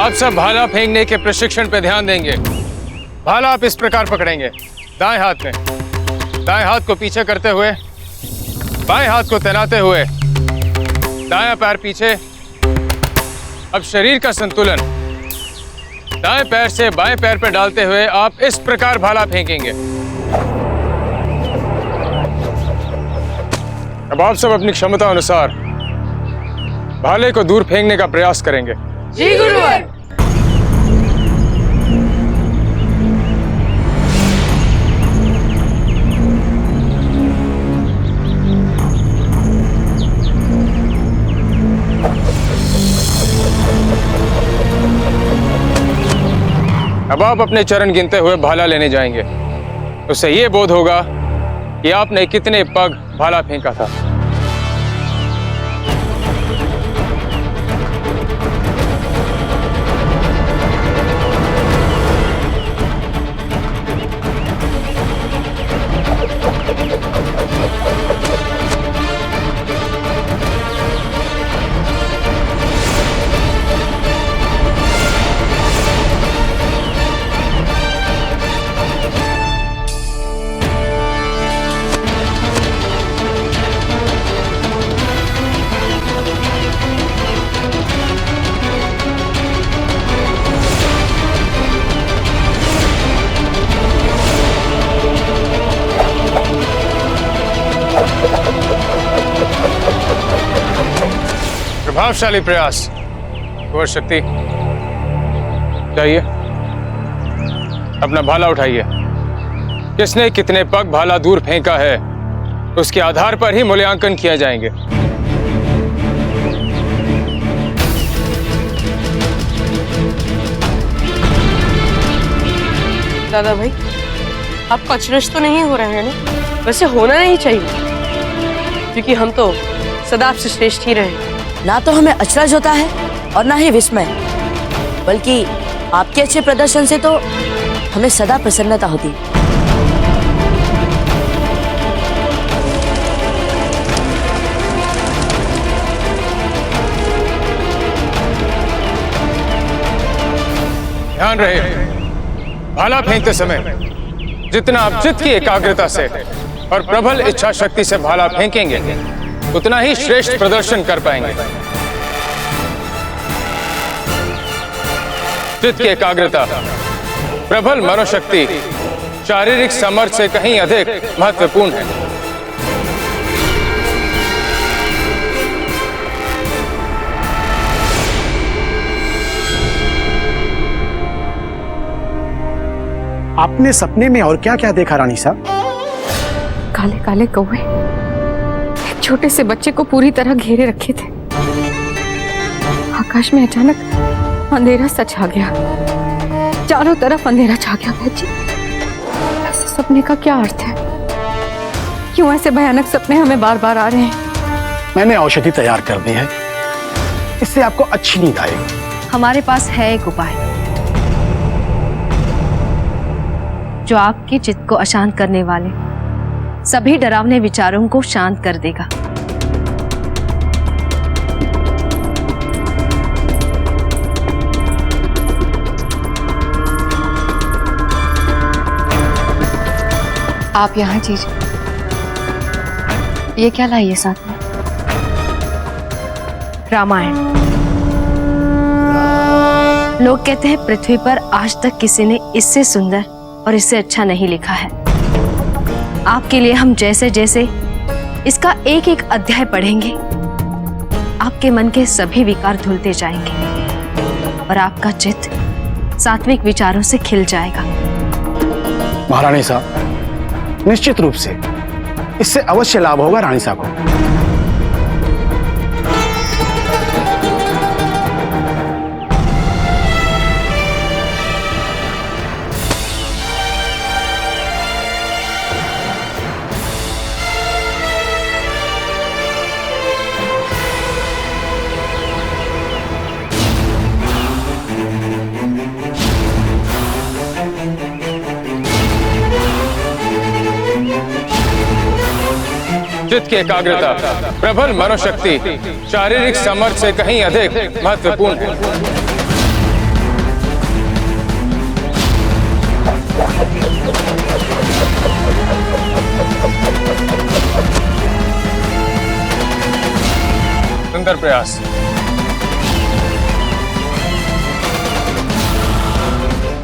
आप सब भाला फेंकने के प्रशिक्षण पे ध्यान देंगे। भाला आप इस प्रकार पकड़ेंगे, दाएं हाथ में, दाएं हाथ को पीछे करते हुए, बाएं हाथ को तैनाते हुए, दायां पैर पीछे। अब शरीर का संतुलन दाएं पैर से बाएं पैर पर डालते हुए आप इस प्रकार भाला फेंकेंगे। अब आप सब अपनी क्षमता अनुसार भाले को दूर फेंकने का प्रयास करेंगे। जी गुरुवर। अब आप अपने चरण गिनते हुए भाला लेने जाएंगे। उससे ये बोध होगा कि आपने कितने पग भाला फेंका था। प्रभावशाली प्रयास। कुंवर शक्ति जाइए, अपना भाला उठाइए। किसने कितने पग भाला दूर फेंका है उसके आधार पर ही मूल्यांकन किया जाएंगे। दादा भाई, आप अचरज तो नहीं हो रहे हैं ना? वैसे होना नहीं चाहिए, क्योंकि हम तो सदा आपसे श्रेष्ठ ही रहे। ना तो हमें अचरज होता है और ना ही विस्मय, बल्कि आपके अच्छे प्रदर्शन से तो हमें सदा प्रसन्नता होती है। ध्यान रहे, भाला फेंकते समय जितना आप चित्त की एकाग्रता से और प्रबल इच्छा शक्ति से भाला फेंकेंगे उतना ही श्रेष्ठ प्रदर्शन कर पाएंगे। चित्त की एकाग्रता, प्रबल मनोशक्ति शारीरिक सामर्थ्य से कहीं अधिक महत्वपूर्ण है। आपने सपने में और क्या क्या देखा रानी साहब? काले काले कौवे एक छोटे से बच्चे को पूरी तरह घेरे रखे थे। आकाश में अचानक अंधेरा सा छा गया, चारों तरफ अंधेरा छा गया। बहन, ऐसे सपने का क्या अर्थ है? क्यों ऐसे भयानक सपने हमें बार बार आ रहे हैं? मैंने औषधि तैयार कर दी है, इससे आपको अच्छी नींद आएगी। हमारे पास है एक उपाय जो आपके चित्त को अशांत करने वाले सभी डरावने विचारों को शांत कर देगा। आप यहाँ चीज ये क्या लाइए साथ में? रामायण। लोग कहते हैं पृथ्वी पर आज तक किसी ने इससे सुंदर और इससे अच्छा नहीं लिखा है। आपके लिए हम जैसे जैसे इसका एक एक अध्याय पढ़ेंगे, आपके मन के सभी विकार धुलते जाएंगे और आपका चित्त सात्विक विचारों से खिल जाएगा। महारानी साहब, निश्चित रूप से इससे अवश्य लाभ होगा रानी साहब को। चित्त की एकाग्रता, प्रबल मनोशक्ति शारीरिक सामर्थ्य से कहीं अधिक महत्वपूर्ण है। सुंदर प्रयास।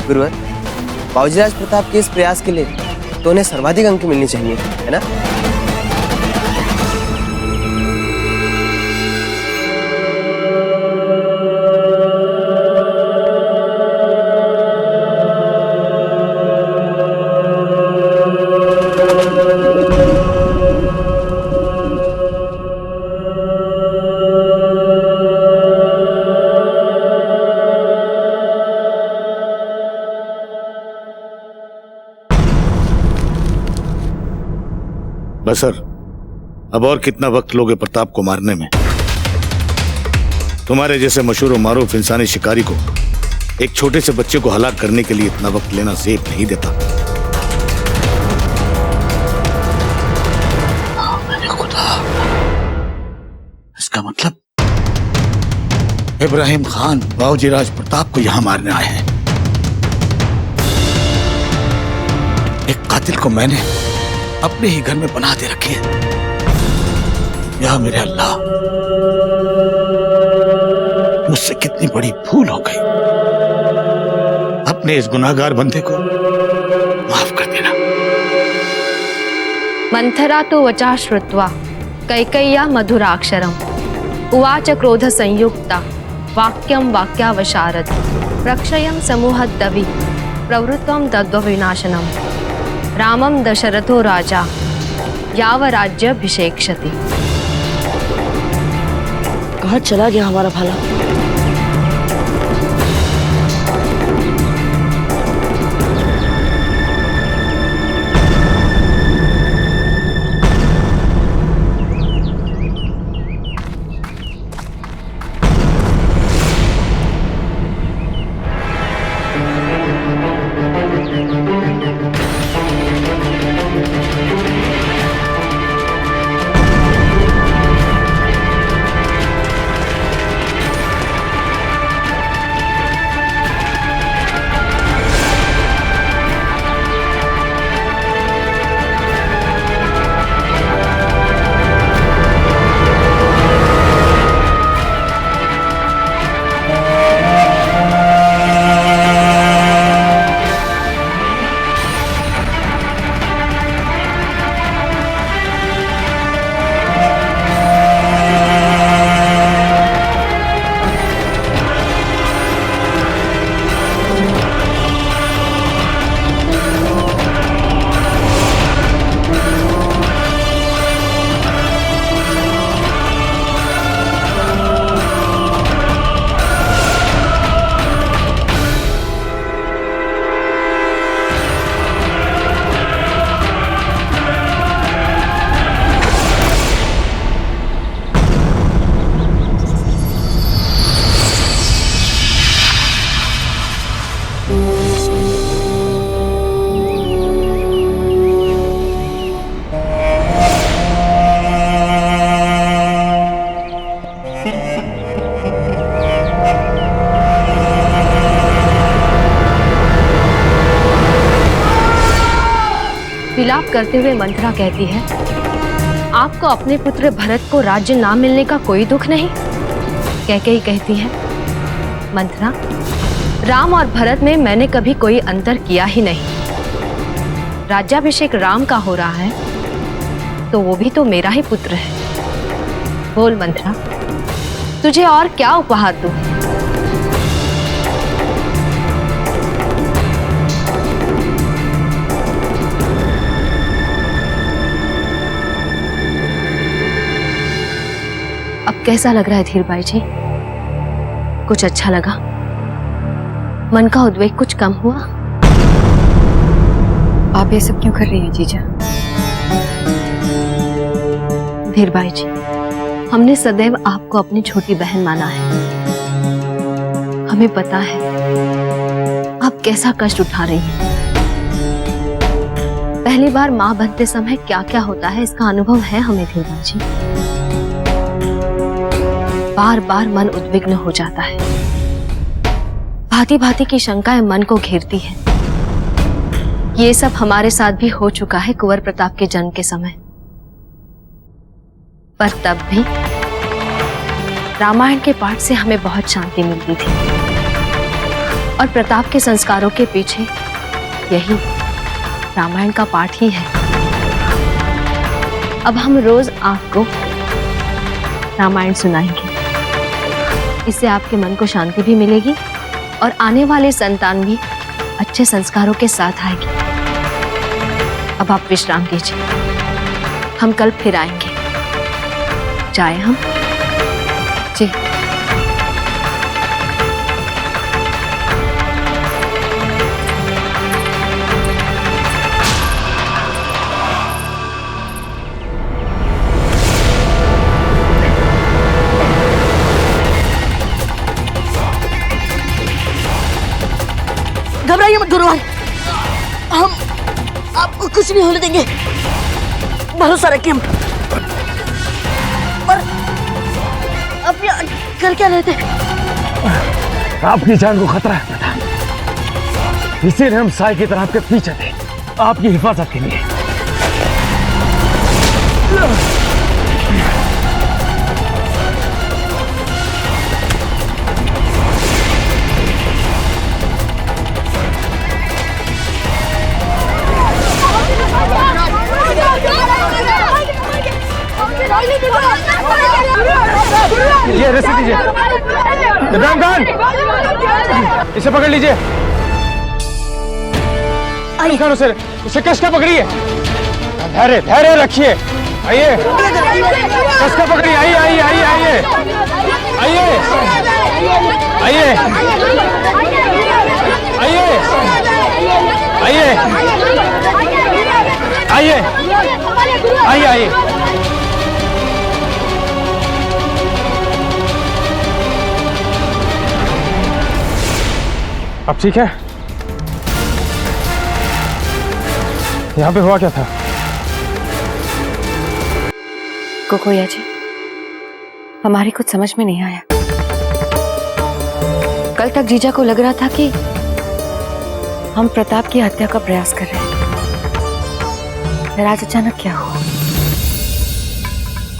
गुरुवर, बाबूजीराज प्रताप के इस प्रयास के लिए तो उन्हें सर्वाधिक अंक मिलनी चाहिए, है ना? बसर, अब और कितना वक्त लोगे प्रताप को मारने में? तुम्हारे जैसे मशहूर और मारूफ इंसानी शिकारी को एक छोटे से बच्चे को हलाक करने के लिए इतना वक्त लेना सेफ नहीं देता। मैंने खुदा, इसका मतलब इब्राहिम खान बाबूजीराज प्रताप को यहां मारने आए हैं। एक कातिल को मैंने अपने ही घर में बना दे रखी है। या मेरे अल्लाह, मुझसे कितनी बड़ी भूल हो गई। अपने इस गुनाहगार बंदे को माफ कर देना। मंथरा तो वचा श्रुत्वा कैकय्या मधुराक्षरम उवाच क्रोध संयुक्ता वाक्यम वाक्यावशारद प्रक्षयम समूहद्दवि प्रवृत्वम दद्व विनाशनम रामम दशरथो राजा याव राज्याभिषेक्षति। कहाँ चला गया हमारा भाला? विलाप करते हुए मंथरा कहती है, आपको अपने पुत्र भरत को राज्य ना मिलने का कोई दुख नहीं? कैकेयी कहती है, मंथरा, राम और भरत में मैंने कभी कोई अंतर किया ही नहीं। राज्याभिषेक राम का हो रहा है तो वो भी तो मेरा ही पुत्र है। बोल मंथरा, तुझे और क्या उपहार दूं? अब कैसा लग रहा है धीरबाई जी? कुछ अच्छा लगा? मन का उद्वेग कुछ कम हुआ? आप ये सब क्यों कर रही हैं जीजा? धीरबाई जी, हमने सदैव आपको अपनी छोटी बहन माना है। हमें पता है आप कैसा कष्ट उठा रही हैं। पहली बार मां बनते समय क्या क्या होता है इसका अनुभव है हमें धीरबाई जी। बार बार मन उद्विग्न हो जाता है, भांति भांति की शंकाएं मन को घेरती हैं। ये सब हमारे साथ भी हो चुका है कुंवर प्रताप के जन्म के समय, पर तब भी रामायण के पाठ से हमें बहुत शांति मिलती थी और प्रताप के संस्कारों के पीछे यही रामायण का पाठ ही है। अब हम रोज आपको रामायण सुनाएंगे। इससे आपके मन को शांति भी मिलेगी और आने वाले संतान भी अच्छे संस्कारों के साथ आएगी। अब आप विश्राम कीजिए, हम कल फिर आएंगे। जाए हम? जी। घबराइए मत गुरुवार, हम आपको कुछ नहीं होने देंगे। भरोसा रखिए हम पर आप यहाँ कर क्या रहे थे? आपकी जान को खतरा है प्रताप, इसीलिए हम साई की तरह आपके पीछे थे, आपकी हिफाजत के लिए। ये रस्सी दीजिए। इब्राहिम खान, इसे पकड़ लीजिए। इब्राहिम खान, उसे कस के पकड़िए। धैर्य धैर्य रखिए। आइए, कस के पकड़िए। आइए आइए आइए आइए आइए आइए आइए आइए आइए आइए। अब ठीक है? यहाँ पे हुआ क्या था? कोकोया जी, हमारी कुछ समझ में नहीं आया। कल तक जीजा को लग रहा था कि हम प्रताप की हत्या का प्रयास कर रहे हैं, फिर आज अचानक क्या हुआ?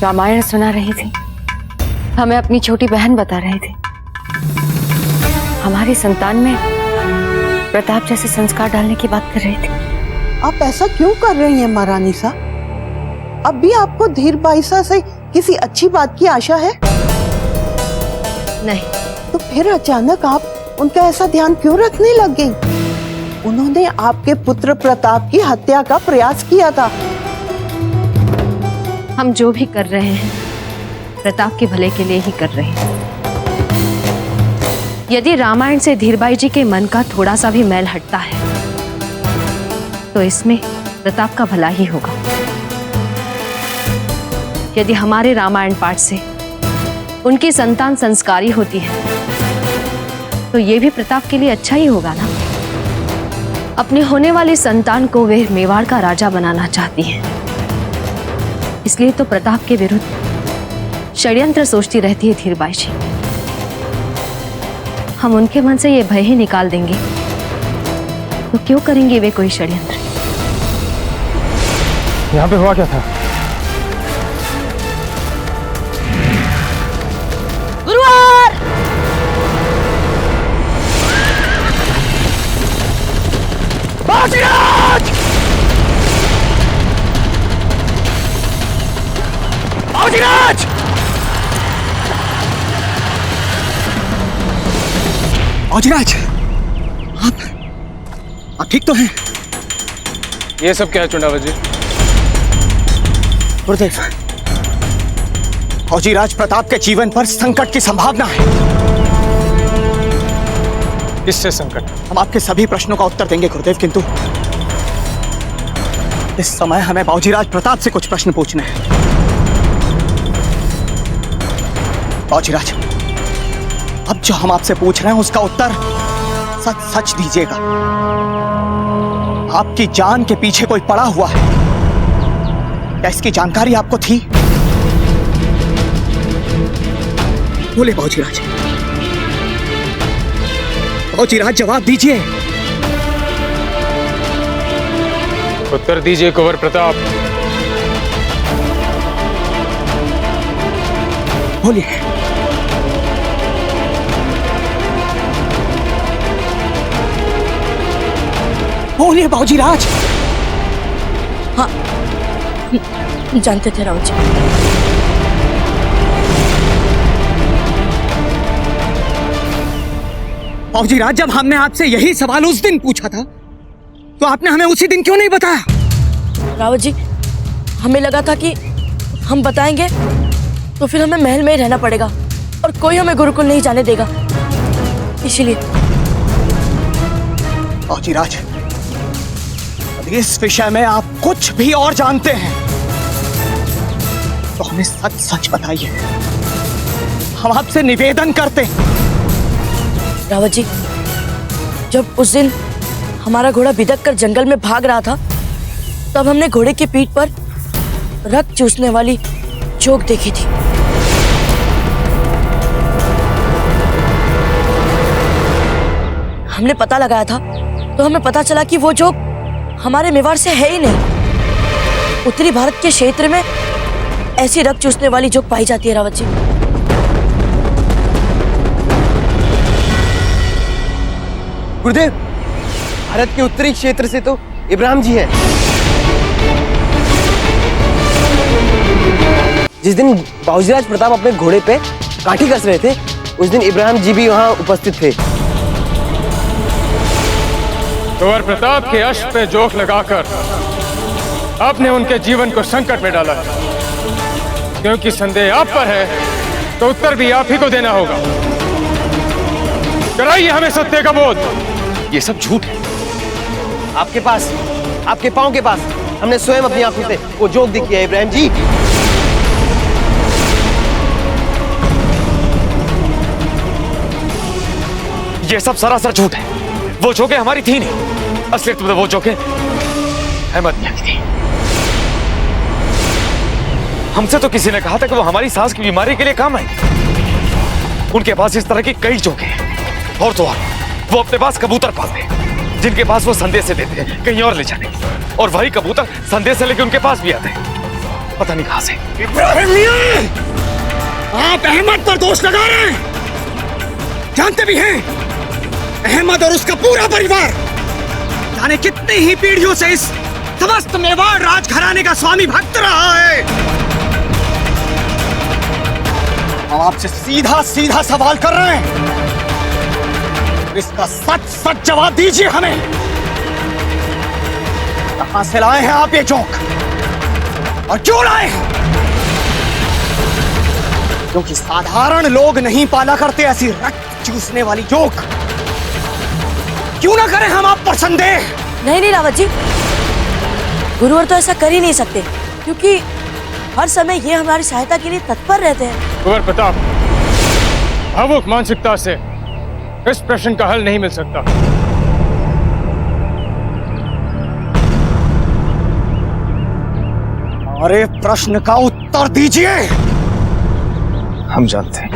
रामायण सुना रही थी, हमें अपनी छोटी बहन बता रही थी, हमारी संतान में प्रताप जैसे संस्कार डालने की बात कर रही थी। आप ऐसा क्यों कर रही हैं महारानी सा? अब भी आपको धीर बाईसा से किसी अच्छी बात की आशा है? नहीं। तो फिर अचानक आप उनका ऐसा ध्यान क्यों रखने लग गई? उन्होंने आपके पुत्र प्रताप की हत्या का प्रयास किया था। हम जो भी कर रहे हैं प्रताप के भले के लिए ही कर रहे हैं। यदि रामायण से धीरबाई जी के मन का थोड़ा सा भी मैल हटता है तो इसमें प्रताप का भला ही होगा। यदि हमारे रामायण पाठ से उनकी संतान संस्कारी होती है तो ये भी प्रताप के लिए अच्छा ही होगा ना। अपने होने वाली संतान को वे मेवाड़ का राजा बनाना चाहती हैं, इसलिए तो प्रताप के विरुद्ध षड्यंत्र सोचती रहती है धीरबाई जी। हम उनके मन से ये भय ही निकाल देंगे तो क्यों करेंगे वे कोई षड्यंत्र? यहाँ पे हुआ क्या था? गुरुवार, बाजीराज! बाजीराज! बाजीराज, आप ठीक तो हैं? ये सब क्या है चुंडावत जी? गुरुदेव, फौजीराज प्रताप के जीवन पर संकट की संभावना है। किससे संकट? हम आपके सभी प्रश्नों का उत्तर देंगे गुरुदेव, किंतु इस समय हमें बाजीराज प्रताप से कुछ प्रश्न पूछने हैं। बाजीराज, अब जो हम आपसे पूछ रहे हैं उसका उत्तर सच सच दीजिएगा। आपकी जान के पीछे कोई पड़ा हुआ है, क्या इसकी जानकारी आपको थी? बोले बाजीराज, बाजीराज जवाब दीजिए। उत्तर दीजिए कुंवर प्रताप। बोलिए। बोलिए बाबूजी राज। हाँ, जानते थे रावत जी। बाबूजी राज, जब हमने आपसे यही सवाल उस दिन पूछा था तो आपने हमें उसी दिन क्यों नहीं बताया? रावत जी, हमें लगा था कि हम बताएंगे तो फिर हमें महल में ही रहना पड़ेगा और कोई हमें गुरुकुल नहीं जाने देगा, इसीलिए। बाबूजी राज, यदि इस विषय में आप कुछ भी और जानते हैं तो हमें सच सच बताइए। हम आपसे निवेदन करते हैं। रावत जी, जब उस दिन हमारा घोड़ा बिदक कर जंगल में भाग रहा था तब हमने घोड़े की पीठ पर रक्त चूसने वाली जोक देखी थी। हमने पता लगाया था तो हमें पता चला कि वो जोक हमारे मेवाड़ से है ही नहीं। उत्तरी भारत के क्षेत्र में ऐसी रक्त चूसने वाली जोक पाई जाती है रावत जी। गुरुदेव, भारत के उत्तरी क्षेत्र से तो इब्राहिम जी हैं। जिस दिन बाबूजीराज प्रताप अपने घोड़े पे काठी कस रहे थे उस दिन इब्राहिम जी भी वहां उपस्थित थे। कुंवर प्रताप के अश्व पे जोक लगाकर आपने उनके जीवन को संकट में डाला, क्योंकि संदेह आप पर है तो उत्तर भी आप ही को देना होगा। कराइए हमें सत्य का बोध। ये सब झूठ है। आपके पास, आपके पांव के पास हमने स्वयं अपनी आंखों से वो जोक देखी है इब्राहिम जी। ये सब सरासर झूठ है। वो जोके हमारी थी नहीं। असलियत में वो जोके अहमद मियां की थी। हमसे तो किसी ने कहा था कि वो हमारी सांस की बीमारी के लिए काम आई। उनके पास इस तरह की कई जोके हैं। और तो और वो अपने पास कबूतर पालते हैं जिनके पास वो संदेश देते हैं कहीं और ले जाने, और वही कबूतर संदेश लेके उनके पास भी आते हैं, पता नहीं कहां से। इब्राहिम मियां, आप अहमद पर दोष लगा रहे हैं। जानते भी हैं अहमद और उसका पूरा परिवार जाने कितनी ही पीढ़ियों से इस समस्त मेवाड़ राजघराने का स्वामी भक्त रहा है। हम आपसे सीधा सीधा सवाल कर रहे हैं, इसका सच सच जवाब दीजिए हमें। कहां से लाए हैं आप ये जोक और क्यों लाए हैं? क्योंकि साधारण लोग नहीं पाला करते ऐसी रक्त चूसने वाली जोक। क्यों ना करें हम आप पर संदेह? नहीं रावत जी, गुरुवर तो ऐसा कर ही नहीं सकते, क्योंकि हर समय ये हमारी सहायता के लिए तत्पर रहते हैं। कुंवर प्रताप, भावुक मानसिकता से इस प्रश्न का हल नहीं मिल सकता। अरे प्रश्न का उत्तर दीजिए। हम जानते हैं,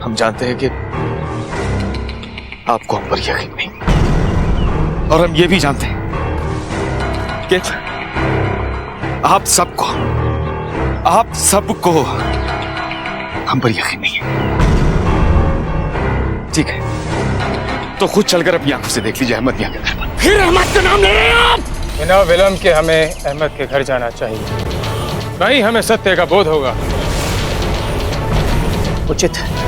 हम जानते हैं कि आपको हम पर यकीन नहीं, और हम ये भी जानते हैं कि आप सबको हम पर यकीन नहीं है। ठीक है, तो खुद चलकर अपनी आंखों से देख लीजिए अहमद मियां के घर पर। फिर अहमद का नाम ले रहे हैं आप? बिना विलंब के हमें अहमद के घर जाना चाहिए, नहीं हमें सत्य का बोध होगा। उचित है।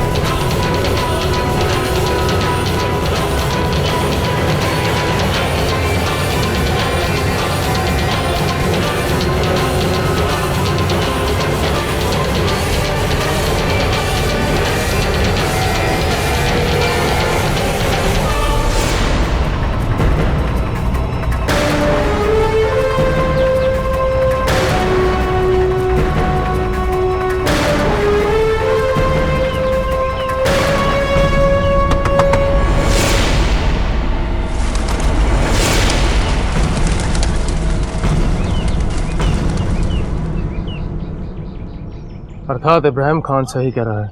अर्थात इब्राहिम खान सही कह रहा है।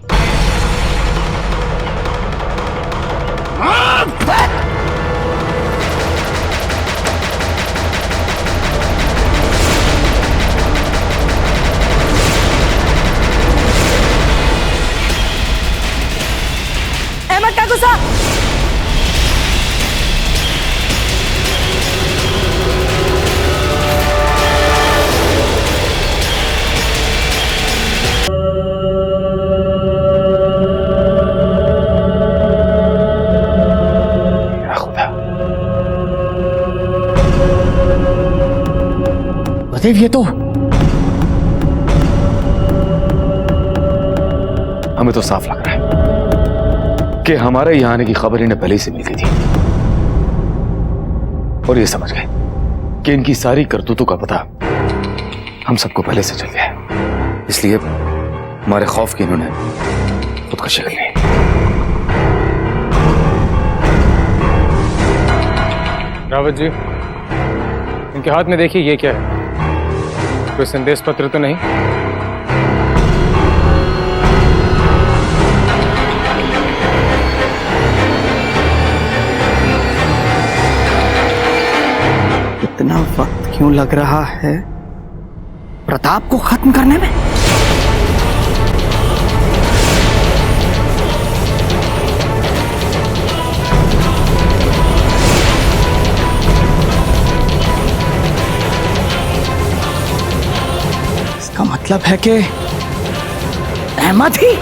अहमद का गुस्सा। गुरुदेव ये तो हमें तो साफ लग रहा है कि हमारे यहां आने की खबर इन्हें पहले ही से मिल गई थी और ये समझ गए कि इनकी सारी करतूतों का पता हम सबको पहले से चल गया है, इसलिए हमारे खौफ की इन्होंने खुदकशी कर ली। रावत जी, इनके हाथ में देखिए, ये क्या है? कोई संदेश पत्र तो नहीं? इतना वक्त क्यों लग रहा है प्रताप को खत्म करने में? इसका मतलब है कि अहमद ही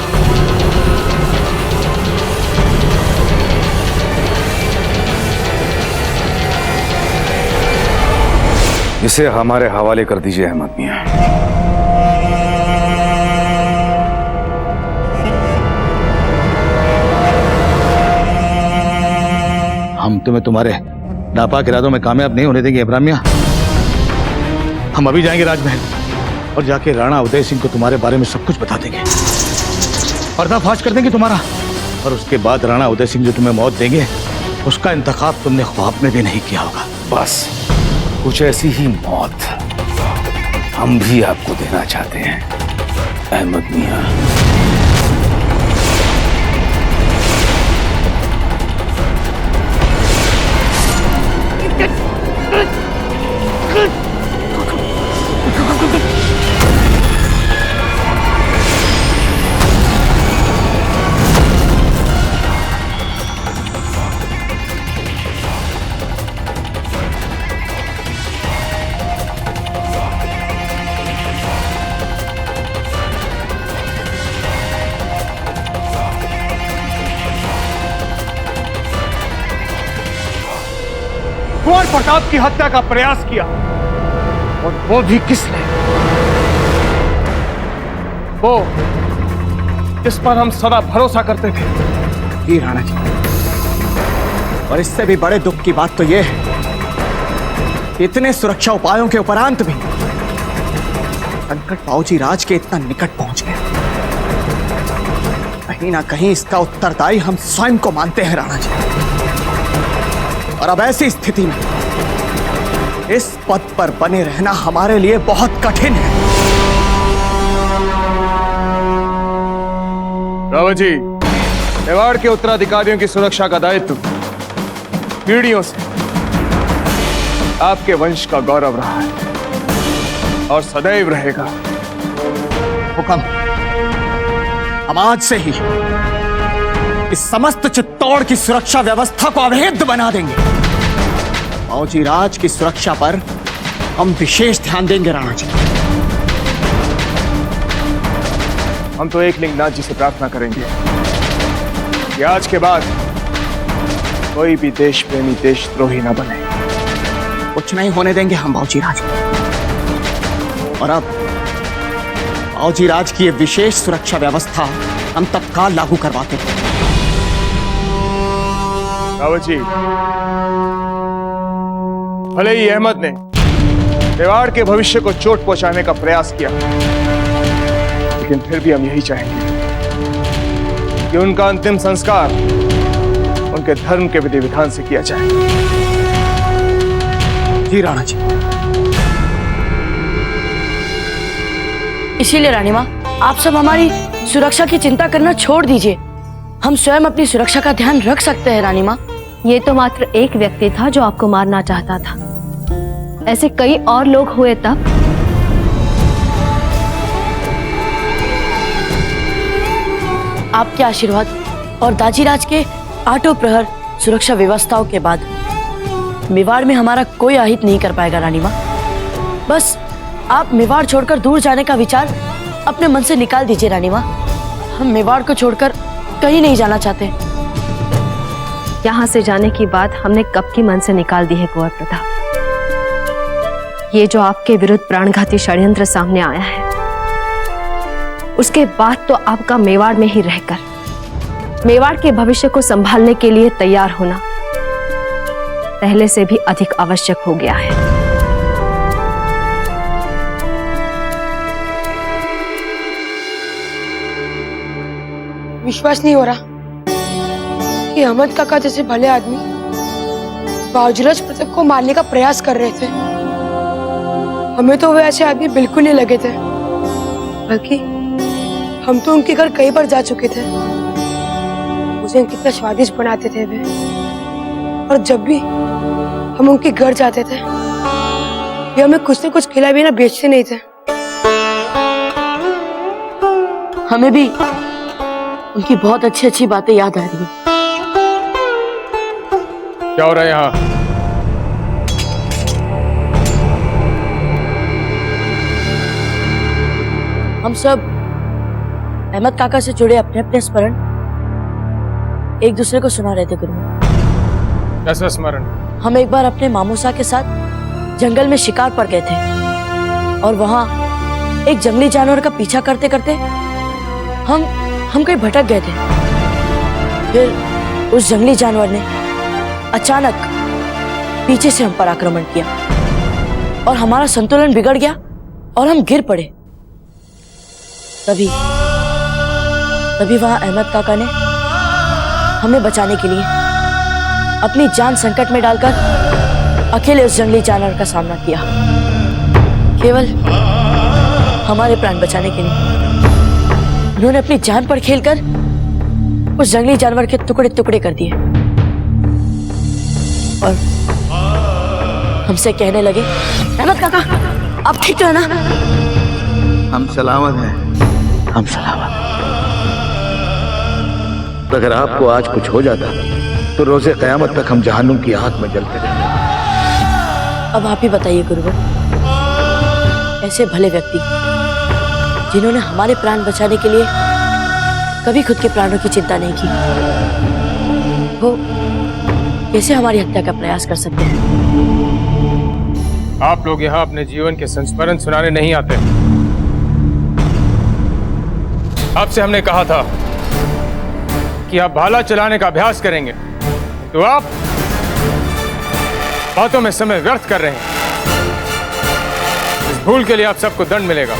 इसे हमारे हवाले कर दीजिए अहमद मियां। हम तुम्हें तुम्हारे नापाक इरादों में कामयाब नहीं होने देंगे इब्राहिम मियां। हम अभी जाएंगे राजमहल और जाके राणा उदय सिंह को तुम्हारे बारे में सब कुछ बता देंगे, पर्दाफाश कर देंगे तुम्हारा, और उसके बाद राणा उदय सिंह जो तुम्हें मौत देंगे उसका इंतखाब तुमने ख्वाब में भी नहीं किया होगा। बस कुछ ऐसी ही मौत हम भी आपको देना चाहते हैं अहमद मियां। कुंवर प्रताप की हत्या का प्रयास किया, और वो भी किसने? वो जिस पर हम सदा भरोसा करते थे। जी राणा जी, और इससे भी बड़े दुख की बात तो यह है, इतने सुरक्षा उपायों के उपरांत भी संकट बाबूजी राज के इतना निकट पहुंच गया। कहीं ना कहीं इसका उत्तरदायी हम स्वयं को मानते हैं राणा जी। और अब ऐसी स्थिति में इस पद पर बने रहना हमारे लिए बहुत कठिन है। रावत जी, मेवाड़ के उत्तराधिकारियों की सुरक्षा का दायित्व पीढ़ियों से आपके वंश का गौरव रहा है और सदैव रहेगा। हुक्म, हम आज से ही इस समस्त चित्तौड़ की सुरक्षा व्यवस्था को अभेद्य बना देंगे। बाबूजी राज की सुरक्षा पर हम विशेष ध्यान देंगे राणा जी। हम तो एक लिंगनाथ जी से प्रार्थना करेंगे कि आज के बाद कोई भी देश प्रेमी देशद्रोही ना बने। कुछ नहीं होने देंगे हम बाबूजी राज। और अब बाबूजी राज की ये विशेष सुरक्षा व्यवस्था हम तत्काल लागू करवाते हैं। रावत जी, भले ही अहमद ने मेवाड़ के भविष्य को चोट पहुंचाने का प्रयास किया, लेकिन फिर भी हम यही चाहेंगे कि उनका अंतिम संस्कार उनके धर्म के विधि विधान से किया जाए। जी राणा जी। इसीलिए रानी माँ, आप सब हमारी सुरक्षा की चिंता करना छोड़ दीजिए। हम स्वयं अपनी सुरक्षा का ध्यान रख सकते हैं रानी माँ। ये तो मात्र एक व्यक्ति था जो आपको मारना चाहता था, ऐसे कई और लोग हुए तब। आपके आशीर्वाद और दाजीराज के आठों प्रहर सुरक्षा व्यवस्थाओं के बाद मेवाड़ में हमारा कोई आहित नहीं कर पाएगा रानी माँ। बस आप मेवाड़ छोड़कर दूर जाने का विचार अपने मन से निकाल दीजिए रानी माँ। हम मेवाड़ को छोड़कर कहीं नहीं जाना चाहते। यहाँ से जाने की बात हमने कब की मन से निकाल दी है कुंवर प्रताप। ये जो आपके विरुद्ध प्राणघाती षड्यंत्र सामने आया है, उसके बाद तो आपका मेवाड़ में ही रहकर मेवाड़ के भविष्य को संभालने के लिए तैयार होना पहले से भी अधिक आवश्यक हो गया है। विश्वास नहीं हो रहा कि अहमद काका जैसे भले आदमी बावजूद प्रताप को मारने का प्रयास कर रहे थे। हमें तो वो ऐसे आदमी बिल्कुल नहीं लगे थे, बल्कि हम तो उनके घर कई बार जा चुके थे। मुझे कितना स्वादिष्ट बनाते थे वे, और जब भी हम उनके घर जाते थे वे हमें कुछ न कुछ खिला बिना बेचते नहीं थे। हमें भी उनकी बहुत अच्छी अच्छी बातें याद आ रही हैं। क्या हो रहा है यहाँ? हम सब अहमद काका से जुड़े अपने अपने स्मरण एक दूसरे को सुना रहे थे गुरु। कैसा स्मरण? हम एक बार अपने मामूसा के साथ जंगल में शिकार पर गए थे और वहां एक जंगली जानवर का पीछा करते करते हम कहीं भटक गए थे। फिर उस जंगली जानवर ने अचानक पीछे से हम पर आक्रमण किया और हमारा संतुलन बिगड़ गया और हम गिर पड़े। तभी वहां अहमद काका ने हमें बचाने के लिए अपनी जान संकट में डालकर अकेले उस जंगली जानवर का सामना किया, केवल हमारे प्राण बचाने के लिए। उन्होंने अपनी जान पर खेलकर उस जंगली जानवर के टुकड़े टुकड़े कर दिए और हमसे कहने लगे, अहमद काका आप ठीक तो है ना? हम सलामत हैं, हम सलामत। अगर आपको आज कुछ हो जाता तो रोजे कयामत तक हम जहन्नुम की आग में जलते रहते। अब आप ही बताइए गुरुवर, ऐसे भले व्यक्ति जिन्होंने हमारे प्राण बचाने के लिए कभी खुद के प्राणों की चिंता नहीं की, वो कैसे हमारी हत्या का प्रयास कर सकते हैं? आप लोग यहाँ अपने जीवन के संस्मरण सुनाने नहीं आते। आपसे हमने कहा था कि आप भाला चलाने का अभ्यास करेंगे, तो आप बातों में समय व्यर्थ कर रहे हैं। इस भूल के लिए आप सबको दंड मिलेगा।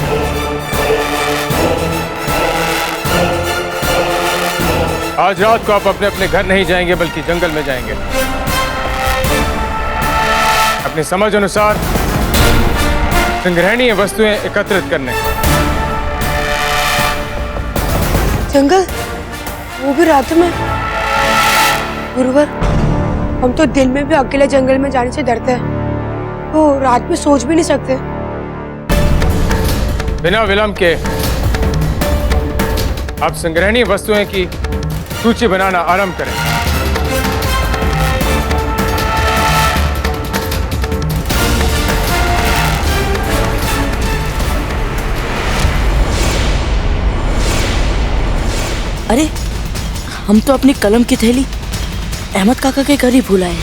आज रात को आप अपने अपने घर नहीं जाएंगे बल्कि जंगल में जाएंगे, अपनी समझ अनुसार संग्रहणीय वस्तुएं एकत्रित करने। जंगल, वो भी रात में? गुरुवर, हम तो दिन में भी अकेले जंगल में जाने से डरते हैं, तो रात में सोच भी नहीं सकते। बिना विलंब के आप संग्रहणीय वस्तुएं की सूची बनाना आरंभ करें। अरे हम तो अपनी कलम की थैली अहमद काका के घर ही भूल आए।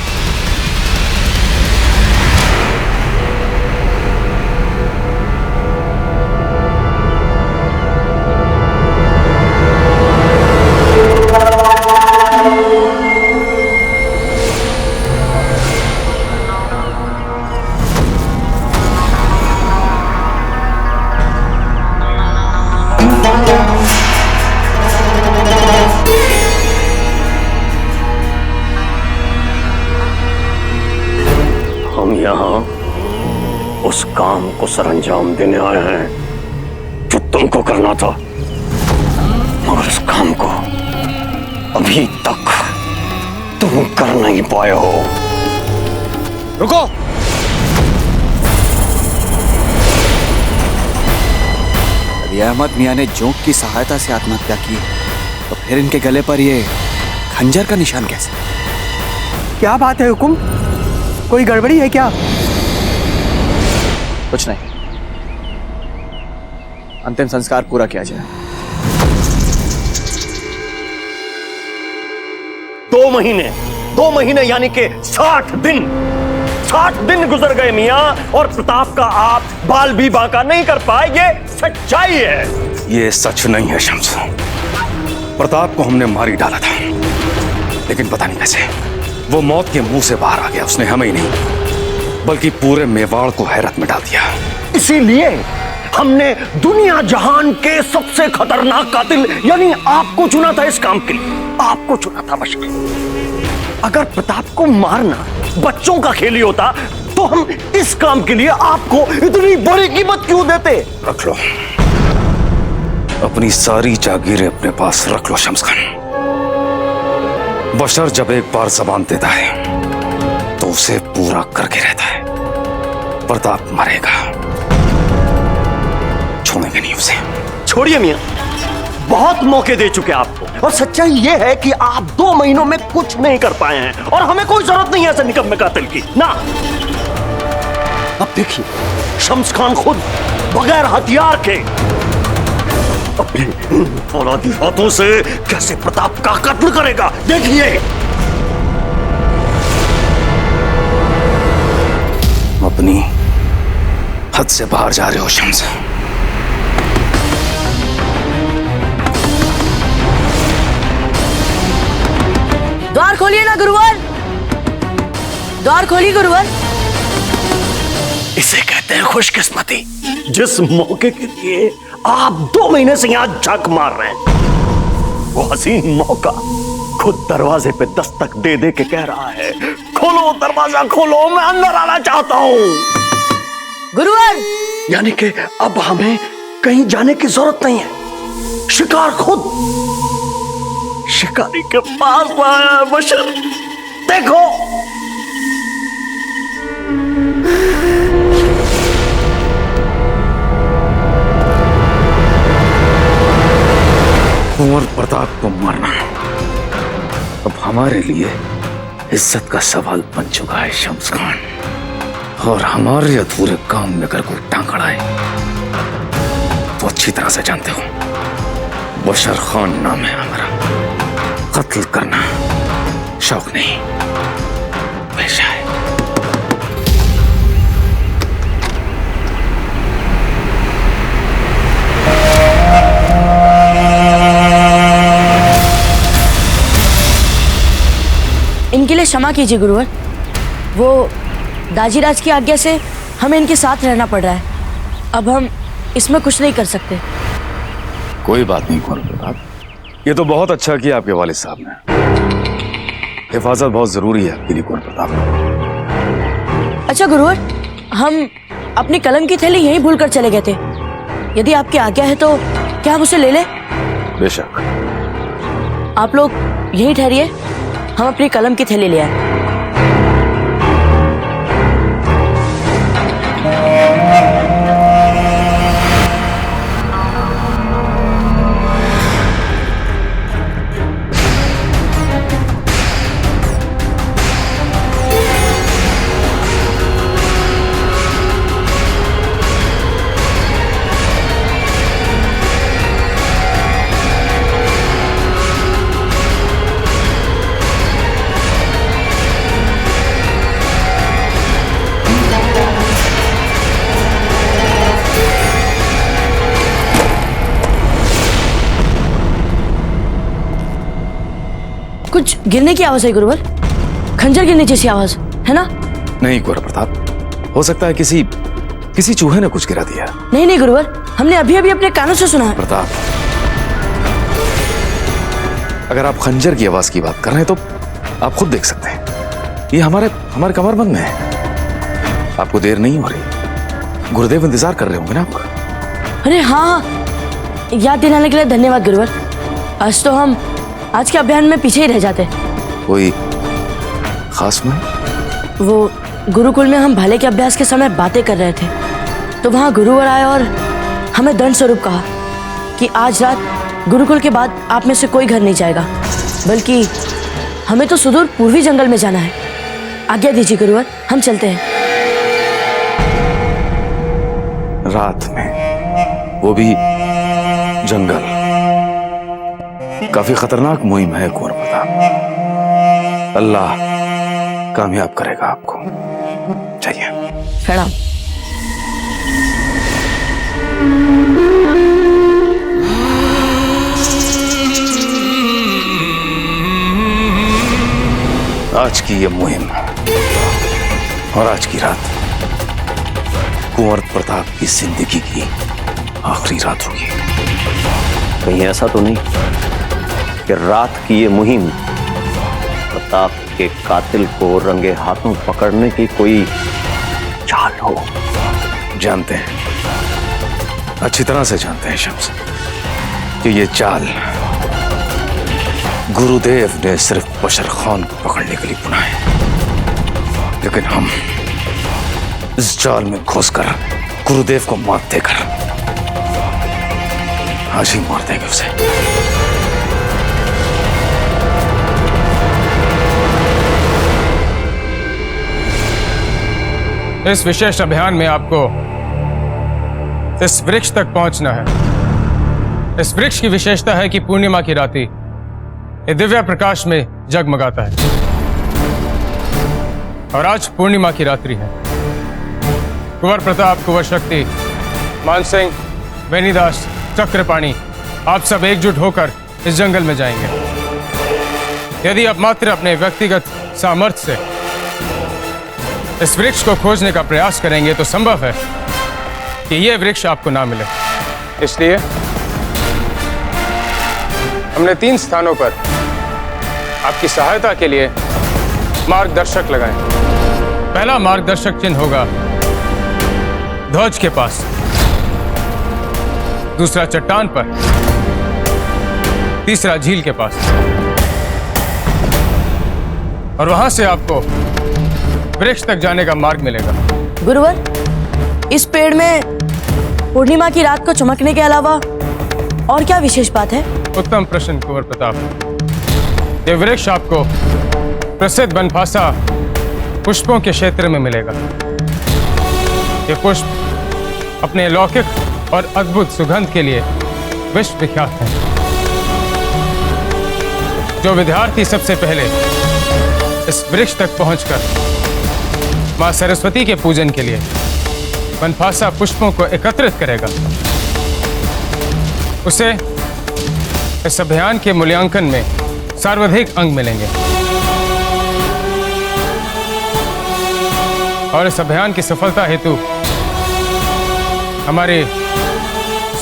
हम यहाँ उस काम को सरअंजाम देने आए हैं जो तुमको करना था, मगर उस काम को अभी तक तुम कर नहीं पाए हो। रुको! यदि अहमद मियाँ ने जोंक की सहायता से आत्महत्या की तो फिर इनके गले पर ये खंजर का निशान कैसे? क्या बात है हुकुम, कोई गड़बड़ी है क्या? कुछ नहीं, अंतिम संस्कार पूरा किया जाए। 2 महीने यानी कि 60 दिन 60 दिन गुजर गए मियां और प्रताप का आप बाल भी बांका नहीं कर पाए। ये सच्चाई है। ये सच नहीं है शम्स। प्रताप को हमने मार ही डाला था, लेकिन पता नहीं कैसे वो मौत के मुंह से बाहर आ गया। उसने हमें ही नहीं बल्कि पूरे मेवाड़ को हैरत में डाल दिया। इसीलिए हमने दुनिया जहान के सबसे खतरनाक कातिल यानी आपको चुना था इस काम के लिए। आपको चुना था बशर। अगर प्रताप को मारना बच्चों का खेल ही होता तो हम इस काम के लिए आपको इतनी बड़ी कीमत क्यों देते? रख लो अपनी सारी जागीरें अपने पास रख लो शम्स खान। बशर जब एक बार जबान देता है तो उसे पूरा करके रहता है। प्रताप मरेगा, छोड़ेंगे नहीं उसे। छोड़िए मियां, बहुत मौके दे चुके आपको और सच्चाई ये है कि आप 2 महीनों में कुछ नहीं कर पाए हैं और हमें कोई जरूरत नहीं है ऐसे निकम्मे कातिल की ना। अब देखिए शम्स खान खुद बगैर हथियार के अपने फौलादी हाथों से कैसे प्रताप का कत्ल करेगा। देखिए अपनी हद से बाहर जा रहे हो शम्स। द्वार खोलिए ना गुरुवर, द्वार खोलिए गुरुवर। इसे कहते हैं खुशकिस्मती। जिस मौके के लिए आप 2 महीने से यहां झक मार रहे हैं, वो हसीन मौका खुद दरवाजे पे दस्तक दे दे के कह रहा है, खोलो दरवाजा खोलो, मैं अंदर आना चाहता हूं। गुरुवर, यानी कि अब हमें कहीं जाने की जरूरत नहीं है। शिकार खुद शिकारी के पास आया है बशर। देखो कुंवर प्रताप को मारना अब हमारे लिए इज्जत का सवाल बन चुका है शम्स खान। और हमारे अधूरे काम में अगर कोई टांग अड़ाए तो अच्छी तरह से जानते हो बशर खान नाम है हमारा। कत्ल करना शौक नहीं, पेशा है। इनके लिए क्षमा कीजिए गुरुवर, वो दाजीराज की आज्ञा से हमें इनके साथ रहना पड़ रहा है। अब हम इसमें कुछ नहीं कर सकते। कोई बात नहीं कुंवर प्रताप, ये तो बहुत अच्छा किया आपके वालिद साहब ने। हिफाजत बहुत जरूरी है आपके लिए कुंवर प्रताप। अच्छा गुरुवर, हम अपनी कलम की थैली यहीं भूल कर चले गए थे। यदि आपकी आज्ञा है तो क्या हम उसे ले लें? बेशक। आप लोग यहीं ठहरिए, हम अपनी कलम की थैली ले आए। कुछ गिरने की आवाज है गुरुवर, खंजर गिरने जैसी आवाज है ना? नहीं कुंवर प्रताप, हो सकता है किसी चूहे ने कुछ गिरा दिया। नहीं नहीं गुरुवर, हमने अभी अभी अपने कानों से सुना है। प्रताप, अगर आप खंजर की आवाज की बात कर रहे हैं तो आप खुद देख सकते हैं, ये हमारे कमरबंद में है। आपको देर नहीं हो रही? गुरुदेव इंतजार कर रहे होंगे ना आपका। अरे हाँ, याद दिलाने के लिए धन्यवाद गुरुवर। आज तो हम आज के अभियान में पीछे ही रह जाते। कोई खास में? वो गुरुकुल में हम भाले के अभ्यास के समय बातें कर रहे थे तो वहाँ गुरुवर आए और हमें दंड स्वरूप कहा कि आज रात गुरुकुल के बाद आप में से कोई घर नहीं जाएगा, बल्कि हमें तो सुदूर पूर्वी जंगल में जाना है। आज्ञा दीजिए गुरुवर, हम चलते हैं। रात में, वो भी जंगल, काफी खतरनाक मुहिम है कुंवर प्रताप। अल्लाह कामयाब करेगा आपको। चाहिए। प्रणाम। आज की ये मुहिम और आज की रात कुंवर प्रताप की जिंदगी की आखिरी रात होगी। कहीं ऐसा तो नहीं कि रात की ये मुहिम प्रताप के कातिल को रंगे हाथों पकड़ने की कोई चाल हो? जानते हैं, अच्छी तरह से जानते हैं शम्स, कि ये चाल गुरुदेव ने सिर्फ बशर खान को पकड़ने के लिए बुना है, लेकिन हम इस जाल में घुसकर गुरुदेव को मात देकर आज ही मार देंगे उसे। इस विशेष अभियान में आपको इस वृक्ष तक पहुंचना है। इस वृक्ष की विशेषता है कि पूर्णिमा की रात्रि ये दिव्य प्रकाश में जगमगाता है, और आज पूर्णिमा की रात्रि है। कुंवर प्रताप, कुंवर शक्ति, मानसिंह, वेणीदास, चक्रपाणी, आप सब एकजुट होकर इस जंगल में जाएंगे। यदि आप मात्र अपने व्यक्तिगत सामर्थ्य से इस वृक्ष को खोजने का प्रयास करेंगे तो संभव है कि यह वृक्ष आपको ना मिले। इसलिए हमने 3 स्थानों पर आपकी सहायता के लिए मार्गदर्शक लगाए। पहला मार्गदर्शक चिन्ह होगा ध्वज के पास, दूसरा चट्टान पर, तीसरा झील के पास, और वहां से आपको वृक्ष तक जाने का मार्ग मिलेगा। गुरुवर, इस पेड़ में पूर्णिमा की रात को चमकने के अलावा और क्या विशेष बात है? उत्तम प्रश्न कुंवर प्रताप। यह वृक्ष आपको प्रसिद्ध बनफासा पुष्पों के क्षेत्र में मिलेगा। ये पुष्प अपने लौकिक और अद्भुत सुगंध के लिए विश्व विख्यात हैं। जो विद्यार्थी सबसे पहले इस वृक्ष तक पहुंचकर मां सरस्वती के पूजन के लिए बनफासा पुष्पों को एकत्रित करेगा, उसे इस अभियान के मूल्यांकन में सर्वाधिक अंक मिलेंगे। और इस अभियान की सफलता हेतु हमारे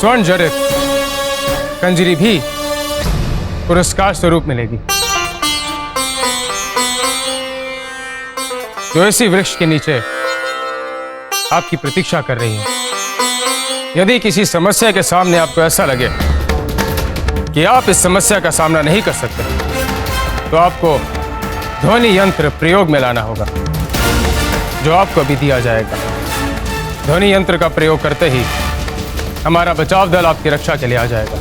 स्वर्ण जड़ित कंजरी भी पुरस्कार स्वरूप मिलेगी, जो इसी वृक्ष के नीचे आपकी प्रतीक्षा कर रही है। यदि किसी समस्या के सामने आपको ऐसा लगे कि आप इस समस्या का सामना नहीं कर सकते, तो आपको ध्वनि यंत्र प्रयोग में लाना होगा, जो आपको अभी दिया जाएगा। ध्वनि यंत्र का प्रयोग करते ही हमारा बचाव दल आपकी रक्षा के लिए आ जाएगा,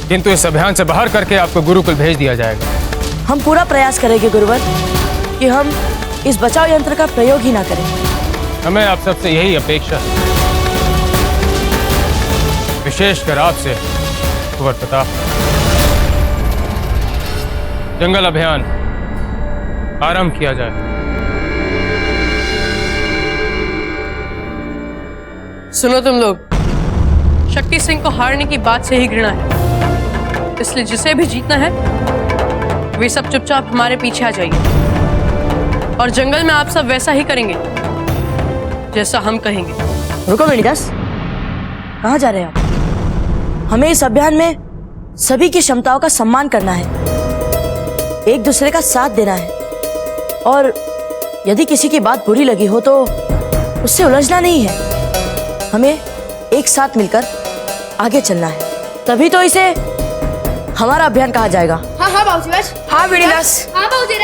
किंतु इस अभियान से बाहर करके आपको गुरुकुल भेज दिया जाएगा। हम पूरा प्रयास करेंगे गुरुवर कि हम इस बचाव यंत्र का प्रयोग ही ना करें। हमें आप सबसे यही अपेक्षा है, विशेषकर आपसे कुंवर प्रताप। जंगल अभियान आरंभ किया जाए। सुनो तुम लोग, शक्ति सिंह को हारने की बात से ही घृणा है, इसलिए जिसे भी जीतना है वे सब चुपचाप हमारे पीछे आ जाइए, और जंगल में आप सब वैसा ही करेंगे जैसा हम कहेंगे। रुको वेणीदास, कहाँ जा रहे हैं आप? हमें इस अभियान में सभी की क्षमताओं का सम्मान करना है, एक दूसरे का साथ देना है, और यदि किसी की बात बुरी लगी हो तो उससे उलझना नहीं है। हमें एक साथ मिलकर आगे चलना है, तभी तो इसे हमारा अभियान कहा जाएगा। हाँ हाँ बाबूजी, हाँ वेणीदास, हाँ बाबूजी।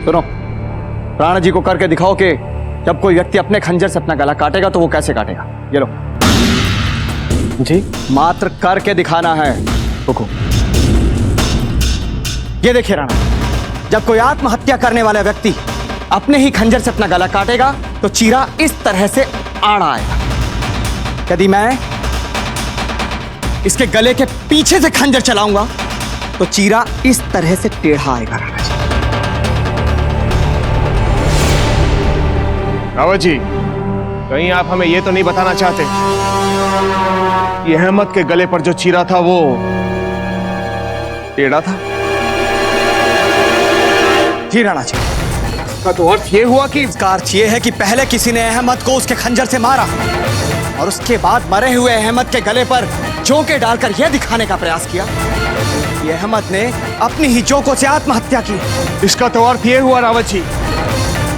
सुनो, राणा जी को करके दिखाओ कि जब कोई व्यक्ति अपने खंजर से अपना गला काटेगा तो वो कैसे काटेगा। ये लो जी, मात्र करके दिखाना है। रुको, ये देखिए राणा, जब कोई आत्महत्या करने वाला व्यक्ति अपने ही खंजर से अपना गला काटेगा तो चीरा इस तरह से आड़ा आएगा। यदि मैं इसके गले के पीछे से खंजर चलाऊंगा तो चीरा इस तरह से टेढ़ा आएगा राणा जी। रावत जी, कहीं आप हमें यह तो नहीं बताना चाहते कि अहमद के गले पर जो चीरा था वो टेढ़ा था? जी राणा जी। का तो अर्थ ये हुआ कि इसका अर्थ ये है कि पहले किसी ने अहमद को उसके खंजर से मारा और उसके बाद मरे हुए अहमद के गले पर जोंके डालकर यह दिखाने का प्रयास किया कि अहमद ने अपनी ही जोंकों से आत्महत्या की। इसका तो अर्थ ये हुआ रावत जी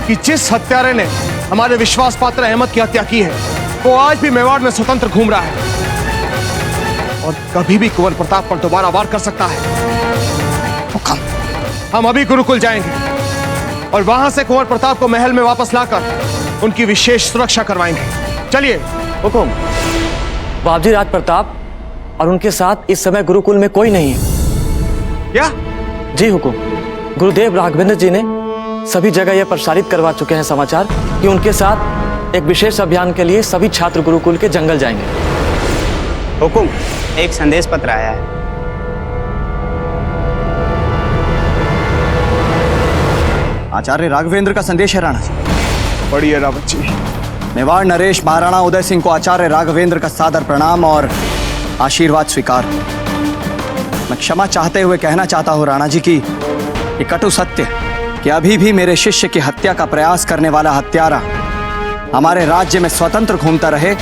कि जिस हत्यारे ने हमारे विश्वास पात्र अहमद की हत्या की है वो आज भी मेवाड़ में स्वतंत्र घूम रहा है और कभी भी कुंवर प्रताप पर दोबारा वार कर सकता है। हुक्म। हम अभी गुरुकुल जाएंगे और वहां से कुंवर प्रताप को महल में वापस लाकर उनकी विशेष सुरक्षा करवाएंगे। चलिए। हुकुम। बाबूजी राज प्रताप और उनके साथ इस समय गुरुकुल में कोई नहीं है। क्या? जी हुकुम। गुरुदेव राघवेंद्र जी ने सभी जगह यह प्रसारित करवा चुके हैं समाचार कि उनके साथ एक विशेष अभियान के लिए सभी छात्र गुरुकुल के जंगल जाएंगे। हुकुम, एक संदेश पत्र आया है। आचार्य राघवेंद्र का संदेश है राणा जी। बढ़िया रावत जी। मेवाड़ नरेश महाराणा उदय सिंह को आचार्य राघवेंद्र का सादर प्रणाम और आशीर्वाद स्वीकार। मैं क्षमा चाहते हुए कहना चाहता हूं राणा जी की ये कटु सत्य कि अभी भी मेरे शिष्य की हत्या का प्रयास करने वाला हत्यारा हमारे राज्य में स्वतंत्र घूमता रहे,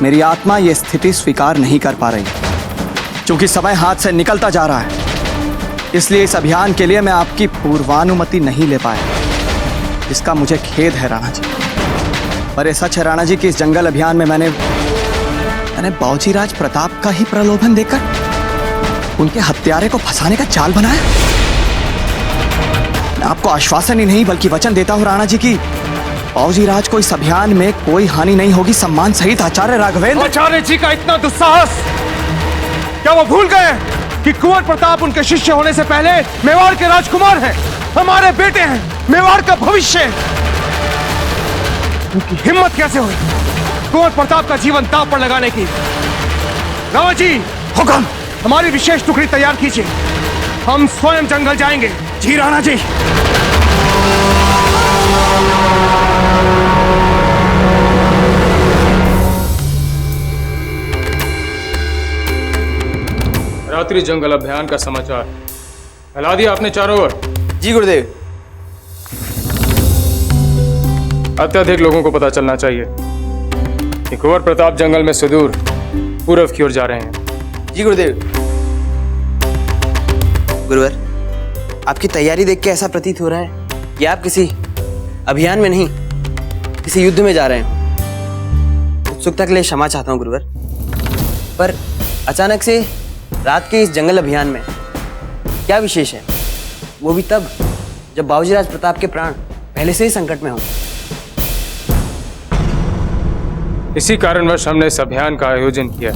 मेरी आत्मा ये स्थिति स्वीकार नहीं कर पा रही। क्योंकि समय हाथ से निकलता जा रहा है, इसलिए इस अभियान के लिए मैं आपकी पूर्वानुमति नहीं ले पाया, जिसका मुझे खेद है राणा जी। पर ये सच है राणा जी कि इस जंगल अभियान में मैंने बाबूजी राज प्रताप का ही प्रलोभन देकर उनके हत्यारे को फंसाने का जाल बनाया। मैं आपको आश्वासन ही नहीं बल्कि वचन देता हूं राणा जी की बाबूजी राज को इस अभियान में कोई हानि नहीं होगी। सम्मान सहित आचार्य राघवेंद्र। आचार्य जी का इतना दुस्साहस, क्या वो भूल गए कि कुंवर प्रताप उनके शिष्य होने से पहले मेवाड़ के राजकुमार हैं, हमारे बेटे हैं, मेवाड़ का भविष्य। उनकी हिम्मत कैसे हुई कुंवर प्रताप का जीवन दांव पर लगाने की? रावत जी, हुक्म। हमारी विशेष टुकड़ी तैयार कीजिए, हम स्वयं जंगल जाएंगे। जी राणा जी। रात्रि जंगल अभियान का समाचार फैला दिया आपने चारों ओर? जी गुरुदेव। अत्यधिक लोगों को पता चलना चाहिए कि कुंवर प्रताप जंगल में सुदूर पूर्व की ओर जा रहे हैं। जी गुरुदेव। गुरुवर, आपकी तैयारी देख के ऐसा प्रतीत हो रहा है कि आप किसी अभियान में नहीं, किसी युद्ध में जा रहे हैं। उत्सुकता के लिए क्षमा चाहता हूँ गुरुवर, पर अचानक से रात के इस जंगल अभियान में क्या विशेष है? वो भी तब जब बाबूजी राज प्रताप के प्राण पहले से ही संकट में हों। इसी कारणवश हमने इस अभियान का आयोजन किया।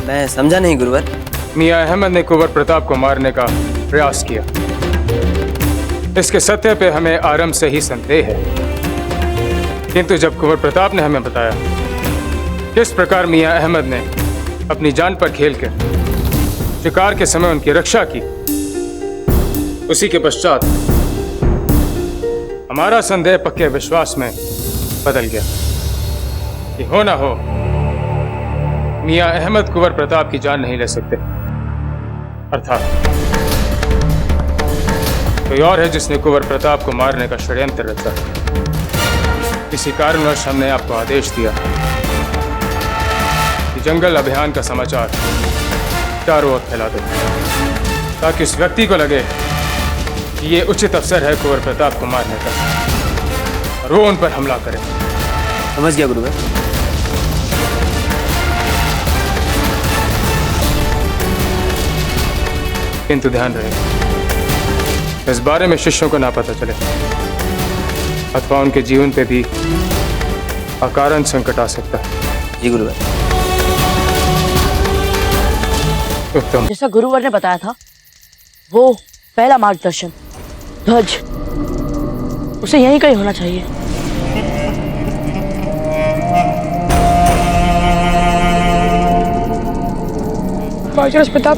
मैं समझा नहीं गुरुवर। मियां अहमद ने कुंवर प्रताप को मारने का प्रयास किया। इसके सत्य पे हमें आरंभ से ही संदेह है, किंतु जब कुंवर प्रताप ने हमें बताया किस प्रकार मियां अहमद ने अपनी जान पर खेल कर शिकार के समय उनकी रक्षा की, उसी के पश्चात हमारा संदेह पक्के विश्वास में बदल गया कि हो ना हो मियां अहमद कुंवर प्रताप की जान नहीं ले सकते, अर्थात कोई और है जिसने कुंवर प्रताप को मारने का षड्यंत्र रचा। इसी कारणवश हमने आपको आदेश दिया कि जंगल अभियान का समाचार चारों ओर फैला दो, ताकि उस व्यक्ति को लगे कि ये उचित अवसर है कुंवर प्रताप को मारने का और वो उन पर हमला करे। समझ गया गुरुवर। किंतु ध्यान रहे इस बारे में शिष्यों को ना पता चले, अथवा उनके जीवन पे भी अकारण संकट आ सकता है। जी गुरुवर। उत्तम। जैसा गुरुवर ने बताया था, वो पहला मार्गदर्शन ध्वज उसे यहीं कहीं होना चाहिए। बाजीराज प्रताप,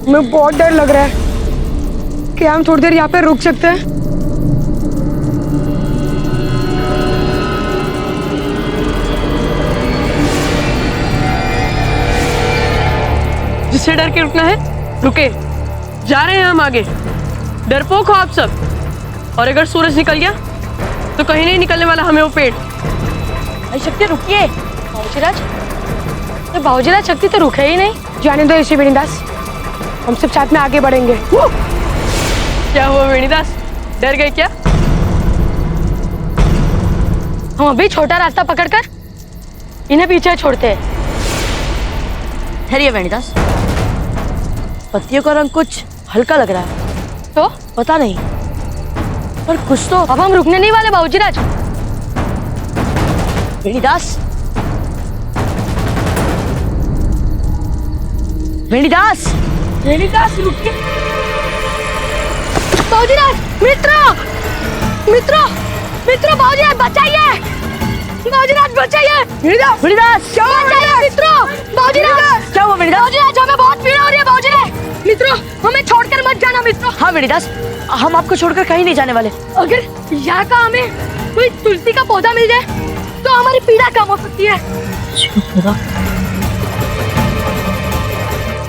हमें बहुत डर लग रहा है। क्या हम थोड़ी देर यहाँ पे रुक सकते हैं? जिससे डर के रुकना है रुके, जा रहे हैं हम आगे। डरपोक हो आप सब, और अगर सूरज निकल गया तो कहीं नहीं निकलने वाला हमें वो पेड़। शक्ति रुकिए। बाबूजीराज, तो बाबूजीराज शक्ति तो रुके ही नहीं। जाने दो इसे वेणीदास, हम सब साथ में आगे बढ़ेंगे। क्या हुआ वेणीदास, डर गए क्या? हम अभी छोटा रास्ता पकड़कर इन्हें पीछे छोड़ते हैं। ठहरिए वेणीदास, पत्तियों का रंग कुछ हल्का लग रहा है। तो पता नहीं, पर कुछ तो। अब हम रुकने नहीं वाले बाबूजीराज। वेणीदास, वेणीदास, वेणीदास रुकिए। बाबूजीराज, मित्रों, मित्रों, मित्रों, बाबूजीराज बचाइए, बाबूजीराज बचाइए। वेणीदास, वेणीदास, क्या हुआ मित्रों? बाबूजीराज, क्या हुआ वेणीदास? बाबूजीराज, हमें बहुत पीड़ा हो रही है बाबूजीराज। मित्रों, हमें छोड़कर मत जाना मित्रों। हाँ वेणीदास, हम आपको छोड़कर कहीं नहीं जाने वाले। अगर यहाँ का हमें कोई तुलसी का पौधा मिल जाए तो हमारी पीड़ा कम हो सकती है।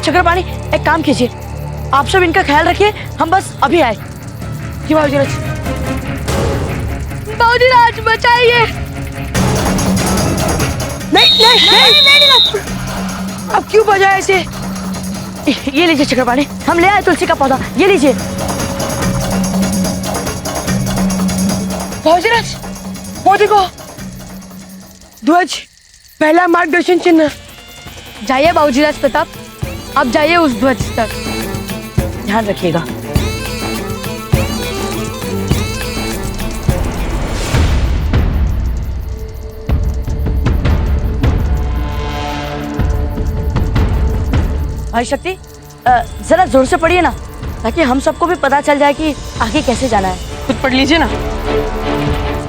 चक्रपाणी, एक काम कीजिए, आप सब इनका ख्याल रखिए, हम बस अभी आए। जी बाबूजीराज। बाबूजीराज बचाइए। नहीं, अब क्यों बजाए इसे? ये लीजिए चक्रपाणी, हम ले आए तुलसी का पौधा, ये लीजिए। बाबूजीराज, वो देखो ध्वज, पहला मार्गदर्शन चिन्ह। जाइए बाबूजीराज प्रताप, आप जाइए उस ध्वज तक। ध्यान रखिएगा। भाई शक्ति, जरा जोर से पढ़िए ना, ताकि हम सबको भी पता चल जाए कि आगे कैसे जाना है। खुद पढ़ लीजिए ना,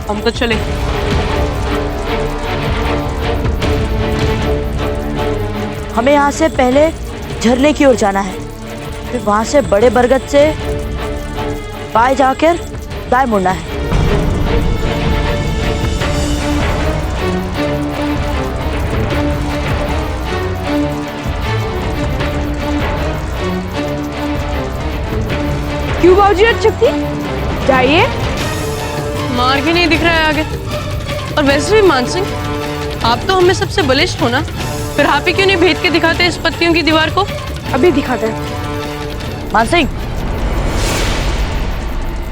हम तो चले। हमें यहाँ से पहले झरने की ओर जाना है, फिर वहां से बड़े बरगद से बाएं जाकर दाएं मुड़ना है। क्यों बाबूजीराज शक्ति? जाइए। मार्ग ही नहीं दिख रहा है आगे। और वैसे भी मान सिंह, आप तो हमें सबसे बलिष्ठ हो ना, फिर आप ही क्यों नहीं भेद के दिखाते इस पत्तियों की दीवार को? अभी दिखाते हैं। मान सिंह,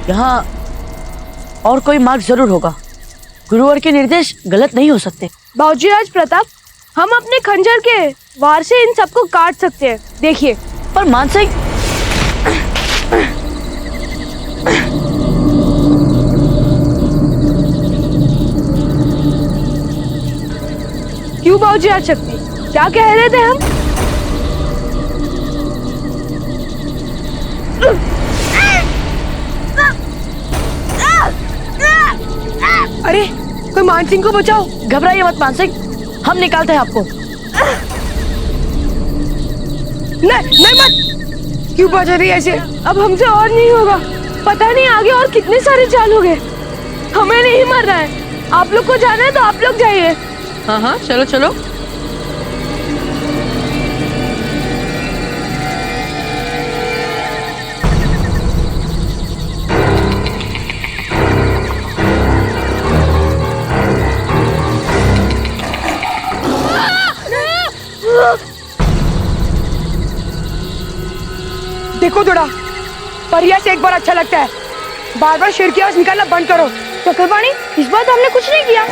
यहाँ और कोई मार्ग जरूर होगा। गुरुवर के निर्देश गलत नहीं हो सकते। बाबूजीराज प्रताप, हम अपने खंजर के वार से इन सबको काट सकते हैं, देखिए। पर मान सिंह, क्यों बाबूजीराज शक्ति, क्या कह रहे थे हम? अरे कोई मान सिंह को बचाओ। घबराइए मत मान सिंह, हम निकालते हैं आपको। नहीं मत, क्यों बचा रही ऐसे? अब हमसे और नहीं होगा। पता नहीं आगे और कितने सारे चाल हो गए। हमें नहीं मरना है। आप लोग को जाना है तो आप लोग जाइए। हाँ हाँ, चलो चलो। देखो थोड़ा, परिया से एक बार अच्छा लगता है, बार बार शेर की आवाज निकालना बंद करो। चक्रपाणी, इस बार तो हमने कुछ नहीं किया।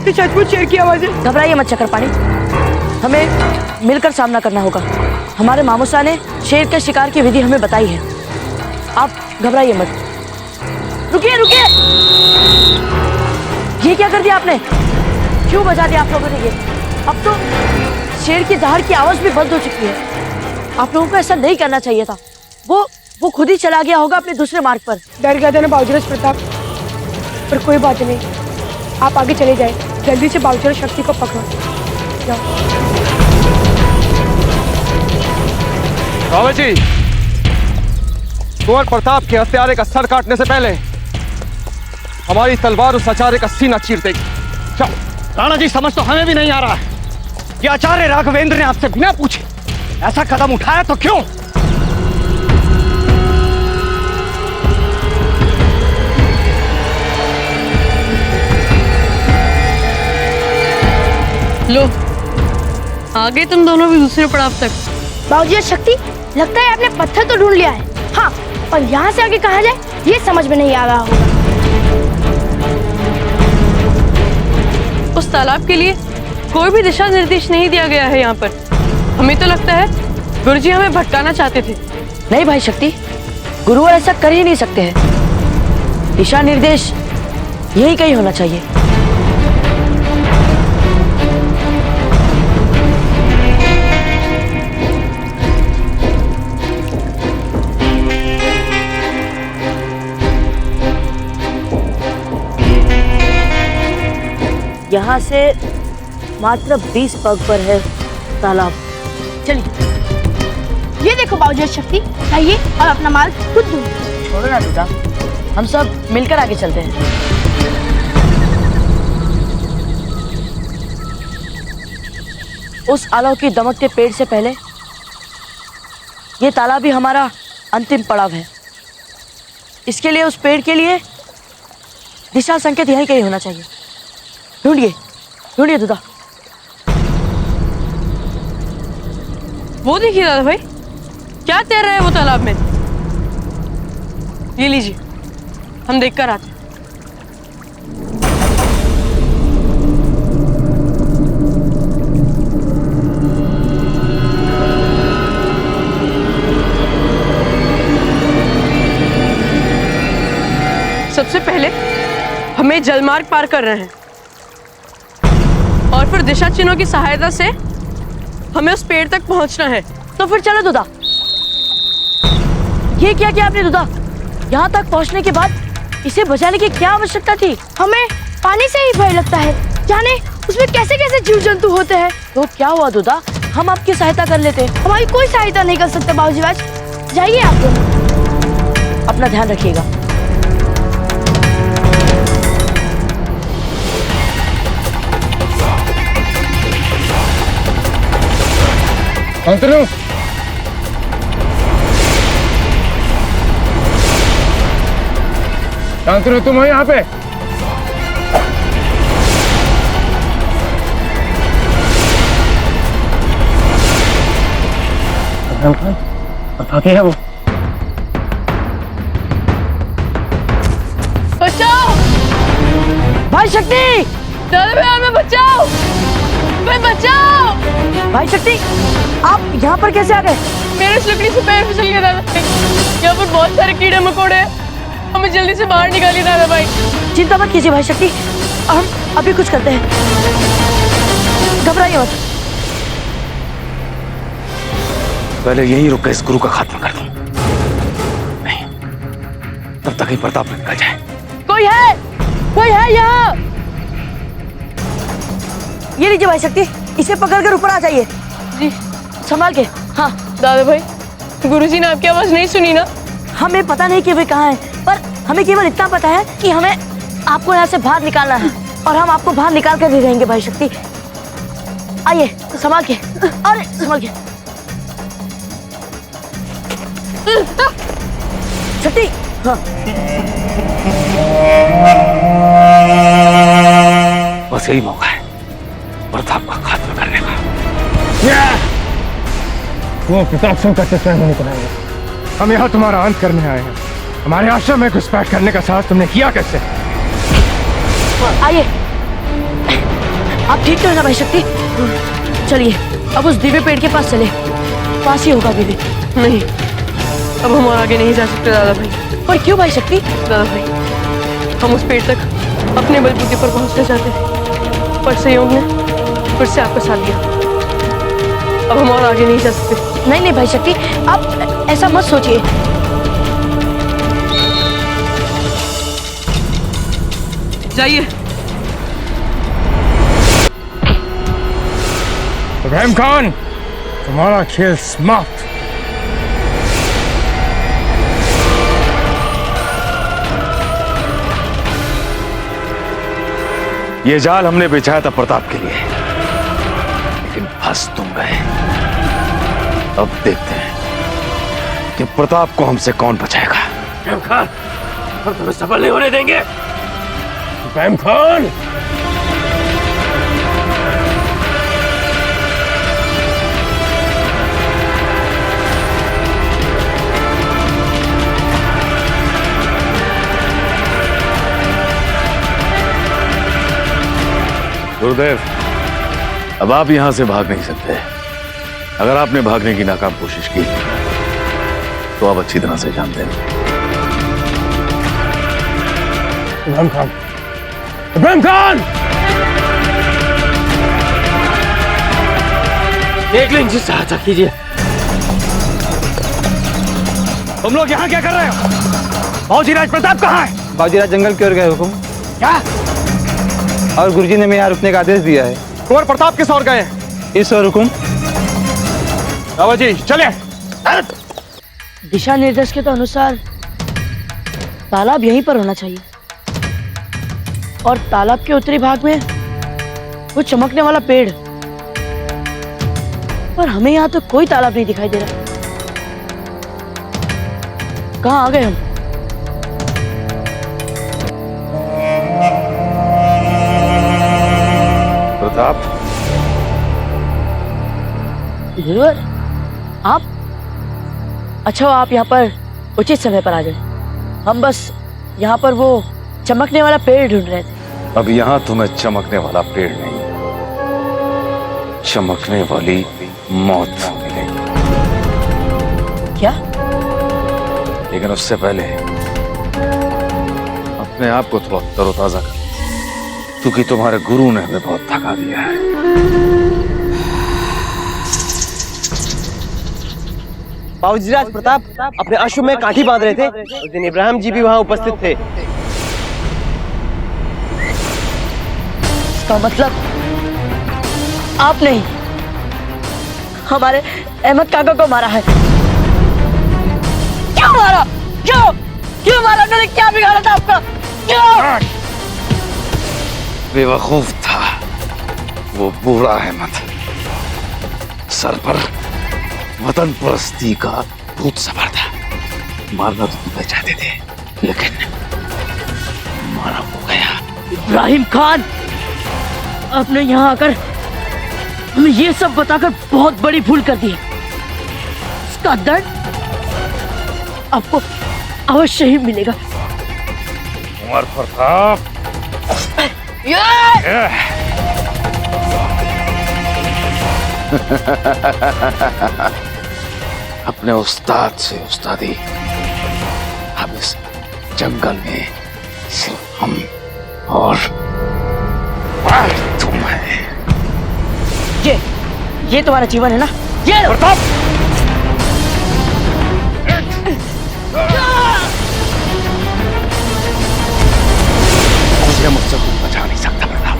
ये सचमुच शेर की आवाज है। घबराइए मत चक्रपाणी, हमें मिलकर सामना करना होगा। हमारे मामूसा ने शेर के शिकार की विधि हमें बताई है। आप घबराइए मत। रुकिए रुकिए, ये क्या कर दिया आपने? क्यों बजा दिया आप लोगों ने ये? अब तो शेर की दहाड़ की आवाज भी बंद हो चुकी है। आप लोगों को ऐसा नहीं करना चाहिए था। वो वो खुद ही चला गया होगा अपने दूसरे मार्ग पर। डर गया था ना बाबूराज प्रताप, पर कोई बात नहीं, आप आगे चले जाए, जल्दी से बाबूराज शक्ति को पकड़ो। जाओ। बाबा जी, कुंवर प्रताप के हत्यारे का सर काटने से पहले हमारी तलवार उस आचार्य का सीना चीर देगी। राणा जी, समझ तो हमें भी नहीं आ रहा है कि आचार्य राघवेंद्र ने आपसे बिना पूछे ऐसा कदम उठाया तो क्यों? लो, आगे तुम दोनों भी दूसरे पड़ाव तक। बाबूजी शक्ति, लगता है आपने पत्थर तो ढूंढ लिया है। हाँ, पर यहाँ से आगे कहाँ जाए ये समझ में नहीं आ रहा होगा। उस तालाब के लिए कोई भी दिशा निर्देश नहीं दिया गया है यहाँ पर। हमें तो लगता है गुरुजी हमें भटकाना चाहते थे। नहीं भाई शक्ति, गुरु ऐसा कर ही नहीं सकते हैं। दिशा निर्देश यही कहीं होना चाहिए। यहाँ से मात्र 20 पग पर है तालाब। चलिए। ये देखो बाबूजी शक्ति, चाहिए और अपना मार्ग खुद ढूंढो। छोड़ो ना दूधा, हम सब मिलकर आगे चलते हैं। उस आलव की दमकते पेड़ से पहले ये तालाब ही हमारा अंतिम पड़ाव है। इसके लिए उस पेड़ के लिए दिशा संकेत यहीं कहीं होना चाहिए। ढूंढिए, ढूंढिए दूधा। वो देखिए दादा भाई, क्या तैर रहा है वो तालाब में। ये लीजिए, हम देख कर आते हैं। सबसे पहले हमें जलमार्ग पार कर रहे हैं और फिर दिशा चिन्हों की सहायता से हमें उस पेड़ तक पहुंचना है। तो फिर चलो दूधा। ये क्या किया आपने दूधा? यहाँ तक पहुँचने के बाद इसे बचाने की क्या आवश्यकता थी? हमें पानी से ही भय लगता है, जाने उसमें कैसे कैसे जीव जंतु होते हैं। तो क्या हुआ दूधा, हम आपकी सहायता कर लेते। हमारी कोई सहायता नहीं कर सकता बाबूजी। आज जाइए आप दोनों। अपना ध्यान रखिएगा। शांतनु, शांतनु तुम हो यहाँ पे? बता के है वो। बचाओ भाई शक्ति, दादा भाई हमें बचाओ, मैं बचाओ। भाई शक्ति, आप यहाँ पर कैसे आ गए? मेरे इस लकड़ी से पैर फिसल गया दादा भाई। यहाँ पर बहुत सारे कीड़े मकोड़े हैं, हमें जल्दी से बाहर निकालिए दादा भाई। चिंता मत कीजिए भाई शक्ति, हम अभी कुछ करते हैं, घबराइए मत। पहले यहीं रुक कर इस गुरु का खात्मा कर दूं। नहीं, तब तक ही प्रताप निकल जाए। कोई है यहाँ। ये लीजिए भाई शक्ति, इसे पकड़कर ऊपर आ जाइए। जी। संभाल के। हाँ दादा भाई, गुरुजी ने आपकी आवाज नहीं सुनी ना? हमें पता नहीं कि वे कहाँ हैं, पर हमें केवल इतना पता है कि हमें आपको यहाँ से बाहर निकालना है और हम आपको बाहर निकाल कर दे देंगे भाई शक्ति। आइए, संभाल के। अरे संभाल के शक्ति। हाँ। बस यही मौका है प्रताप का खात्मा करने का। वो प्रताप सिंह का चक्कर नहीं कराएंगे। हम यहाँ तुम्हारा अंत करने आए हैं। हमारे आश्रम में घुसपैठ करने का साहस तुमने किया कैसे? आइए, आप ठीक तो है ना भाई शक्ति? चलिए अब उस दिव्य पेड़ के पास चले, पास ही होगा दिव्य। नहीं, अब हम और आगे नहीं जा सकते दादा भाई। पर क्यों भाई शक्ति? दादा भाई, हम उस पेड़ तक अपने बलबूते पर पहुंचना चाहते हैं, पर संयोग ने फिर से आपका साथ दिया। अब हम और आगे नहीं जा सकते। नहीं भाई शक्ति, आप ऐसा मत सोचिए। जाइए। इब्राहिम खान, तुम्हारा खेल समाप्त। ये जाल हमने बिछाया था प्रताप के लिए, लेकिन फंस तुम गए। अब देखते हैं कि प्रताप को हमसे कौन बचाएगा। इब्राहिम खान, हम तुम्हें सफल नहीं होने देंगे। इब्राहिम खान, गुरुदेव, अब आप यहां से भाग नहीं सकते। अगर आपने भागने की नाकाम कोशिश की तो आप अच्छी तरह से जानते हैं। इब्राहिम खान, इब्राहिम खान, एक लेंस से सहायता कीजिए। तुम लोग यहाँ क्या कर रहे हो? बाबूजीराज प्रताप कहाँ है? बाबूजीराज जंगल की ओर गए हुकुम। क्या? और गुरुजी ने मैं यहाँ रुकने का आदेश दिया है। कुंवर प्रताप किस ओर गए हैं? इस ओर हुकुम। बाबा जी चले। दिशा निर्देश के तो अनुसार तालाब यहीं पर होना चाहिए, और तालाब के उत्तरी भाग में वो चमकने वाला पेड़, पर हमें यहाँ तो कोई तालाब नहीं दिखाई दे रहा। कहाँ आ गए हम? प्रताप, गुरुवर, आप? अच्छा, आप यहाँ पर उचित समय पर आ गए। हम बस यहाँ पर वो चमकने वाला पेड़ ढूंढ रहे थे। अब यहां तुम्हें चमकने वाला पेड़ नहीं, चमकने वाली मौत मिलेगी। क्या? लेकिन उससे पहले अपने आप को थोड़ा तरोताजा कर, क्योंकि तुम्हारे गुरु ने हमें बहुत थका दिया है। बाबूजीराज प्रताप अपने अश्व में काठी बांध रहे थे। उस दिन इब्राहिम जी भी वहां उपस्थित थे। इसका मतलब आप नहीं, हमारे अहमद काका को मारा है। क्यों मारा? क्यों क्यों मारा? उन्होंने क्या बिगाड़ा था आपका? क्यों? बेवकूफ था वो बूढ़ा अहमद, सर पर वतन परस्ती का भूत सवार था। मारना तो तुम्हें चाहते थे, लेकिन मारा हो गया। इब्राहिम खान, आपने यहाँ आकर हमें ये सब बताकर बहुत बड़ी भूल कर दी है। इसका दर्द आपको अवश्य ही मिलेगा। कुंवर प्रताप, अपने उस्ताद से उस्तादी, अब इस जंगल में सिर्फ हम और तुम है। ये तुम्हारा जीवन है ना? ये प्रताप, मुझे मुझसे कोई बचा नहीं सकता प्रताप।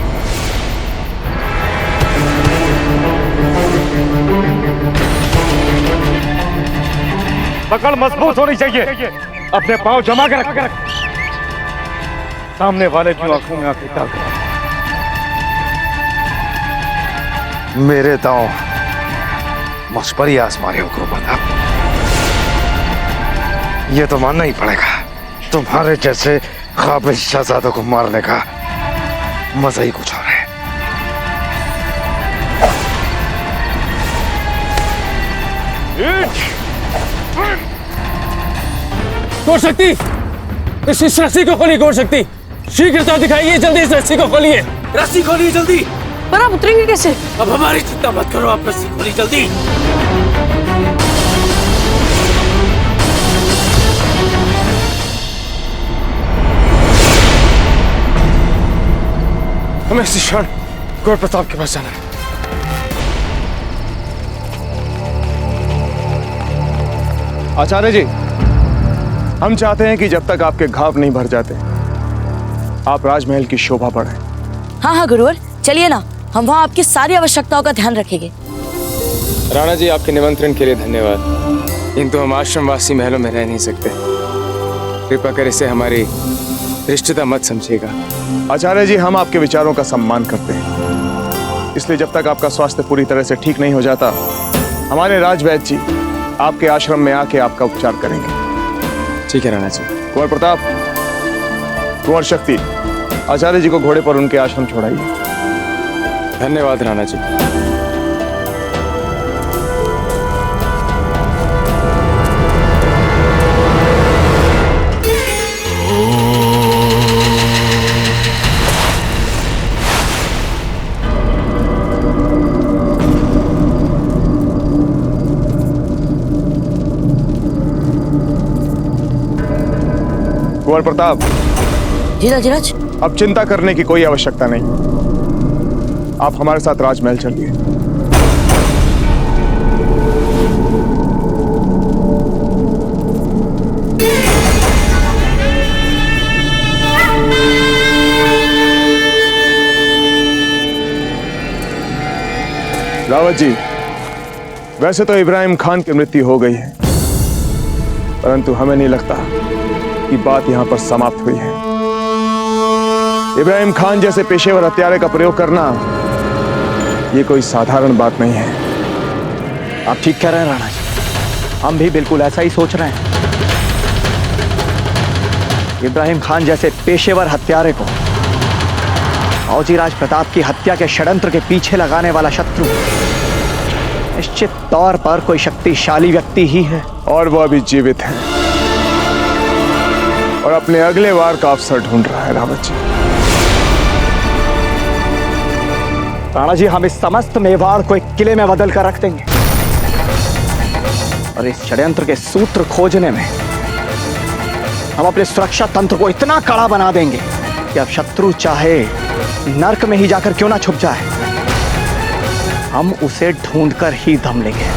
पकड़ मजबूत होनी चाहिए। अपने पांव जमा कर रख। सामने वाले की आंखों में आंखें डाल। मेरे दांव मुझ पर ही आजमारे हो गुरु प्रताप। ये तो मानना ही पड़ेगा, तुम्हारे जैसे काबिल शहजादों को मारने का मजा ही कुछ और है। गौर शक्ति, इस रस्सी को खोलिए। गौर शक्ति, शीघ्रता दिखाइए, जल्दी इस रस्सी को खोलिए। रस्सी खोलिए जल्दी। पर आप उतरेंगे कैसे? अब हमारी चिंता मत करो, आप रस्सी खोलिए जल्दी। हमें इस क्षण गौर प्रताप के पास जाना है। आचार्य जी, हम चाहते हैं कि जब तक आपके घाव नहीं भर जाते, आप राजमहल की शोभा बढ़ाएं। हाँ हाँ गुरुवर, चलिए ना, हम वहाँ आपकी सारी आवश्यकताओं का ध्यान रखेंगे। राणा जी, आपके निमंत्रण के लिए धन्यवाद, किंतु हम आश्रमवासी महलों में रह नहीं सकते। कृपा कर इसे हमारी धृष्टता मत समझिएगा। आचार्य जी, हम आपके विचारों का सम्मान करते हैं, इसलिए जब तक आपका स्वास्थ्य पूरी तरह से ठीक नहीं हो जाता, हमारे राजवैद्य जी आपके आश्रम में आके आपका उपचार करेंगे। ठीक है राणा जी। कुंवर प्रताप, कुंवर शक्ति, आचार्य जी को घोड़े पर उनके आश्रम छोड़ाइए। धन्यवाद राणा जी। कुंवर प्रताप, जीराज, अब चिंता करने की कोई आवश्यकता नहीं। आप हमारे साथ राजमहल चलिए। रावत जी, वैसे तो इब्राहिम खान की मृत्यु हो गई है, परंतु हमें नहीं लगता कि बात यहां पर समाप्त हुई है। इब्राहिम खान जैसे पेशेवर हत्यारे का प्रयोग करना ये कोई साधारण बात नहीं है। आप ठीक कह रहे हैं राणा जी, हम भी बिल्कुल ऐसा ही सोच रहे हैं। इब्राहिम खान जैसे पेशेवर हत्यारे को औजीराज प्रताप की हत्या के षड्यंत्र के पीछे लगाने वाला शत्रु निश्चित तौर पर कोई शक्तिशाली व्यक्ति ही है, और वो अभी जीवित है और अपने अगले वार का अवसर ढूंढ रहा है। रावत जी, राणा जी, हम इस समस्त मेवाड़ को एक किले में बदल कर रख देंगे और इस षड्यंत्र के सूत्र खोजने में हम अपने सुरक्षा तंत्र को इतना कड़ा बना देंगे कि अब शत्रु चाहे नर्क में ही जाकर क्यों ना छुप जाए, हम उसे ढूंढकर ही दम लेंगे।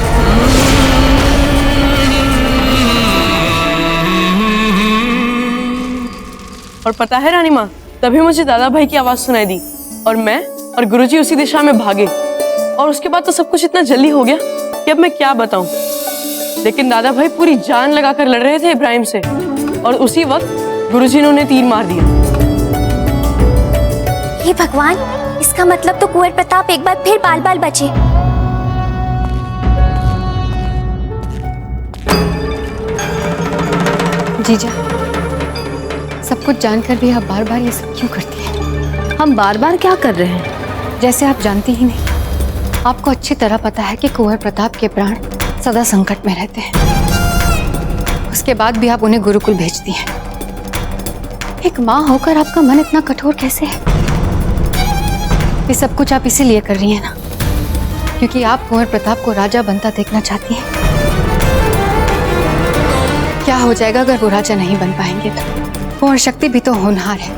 और पता है रानी माँ, तभी मुझे दादा भाई की आवाज सुनाई दी और मैं और गुरुजी उसी दिशा में भागे, और उसके बाद तो सब कुछ इतना जल्दी हो गया कि अब मैं क्या बताऊं। लेकिन दादा भाई पूरी जान लगाकर लड़ रहे थे इब्राहिम से, और उसी वक्त गुरुजी ने उन्हें तीर मार दिया। हे भगवान, इसका मतलब तो कुंवर प्रताप एक बार फिर बाल बाल बचे। जीजा, सब कुछ जानकर भी आप बार बार ये सब क्यों करती हैं? हम बार बार क्या कर रहे हैं? जैसे आप जानती ही नहीं। आपको अच्छी तरह पता है कि कुंवर प्रताप के प्राण सदा संकट में रहते हैं। उसके बाद भी आप उन्हें गुरुकुल भेजती हैं। एक माँ होकर आपका मन इतना कठोर कैसे है? ये सब कुछ आप इसीलिए कर रही हैं ना, क्योंकि आप कुंवर प्रताप को राजा बनता देखना चाहती हैं। क्या हो जाएगा अगर वो राजा नहीं बन पाएंगे तो? कुंवर शक्ति भी तो होनहार है,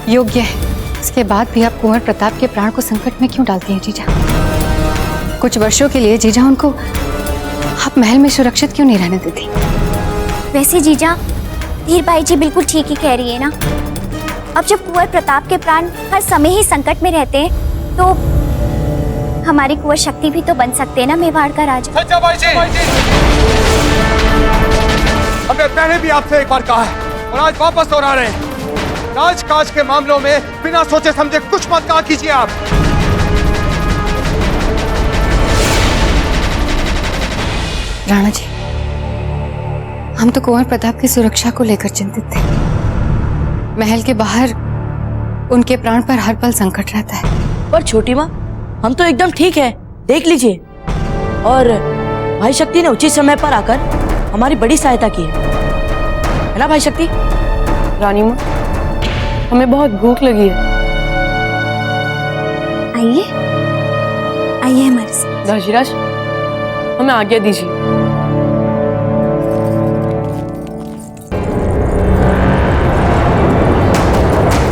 योग्य है। इसके बाद भी आप कुंवर प्रताप के प्राण को संकट में क्यों डालती हैं जीजा? कुछ वर्षों के लिए जीजा उनको आप महल में सुरक्षित क्यों नहीं रहने देती? वैसे जीजा, धीर भाई जी बिल्कुल ठीक ही कह रही है ना। अब जब कुंवर प्रताप के प्राण हर समय ही संकट में रहते हैं, तो हमारी कुंवर शक्ति भी तो बन सकते हैं ना मेवाड़ का राजा। सच्चा भाई जी, हमने पहले भी आपसे एक बार कहा है और आज वापस दोहरा रहे हैं, राजकाज के मामलों में बिना सोचे समझे कुछ मत कहा कीजिए आप। राणा जी, हम तो कुंवर प्रताप की सुरक्षा को लेकर चिंतित थे। महल के बाहर उनके प्राण पर हर पल संकट रहता है। पर छोटी माँ, हम तो एकदम ठीक है, देख लीजिए। और भाई शक्ति ने उचित समय पर आकर हमारी बड़ी सहायता की है ना भाई शक्ति? रानी माँ, हमें बहुत भूख लगी है। आइए आइए हमारे साथ। धीराज, हमें आज्ञा दीजिए।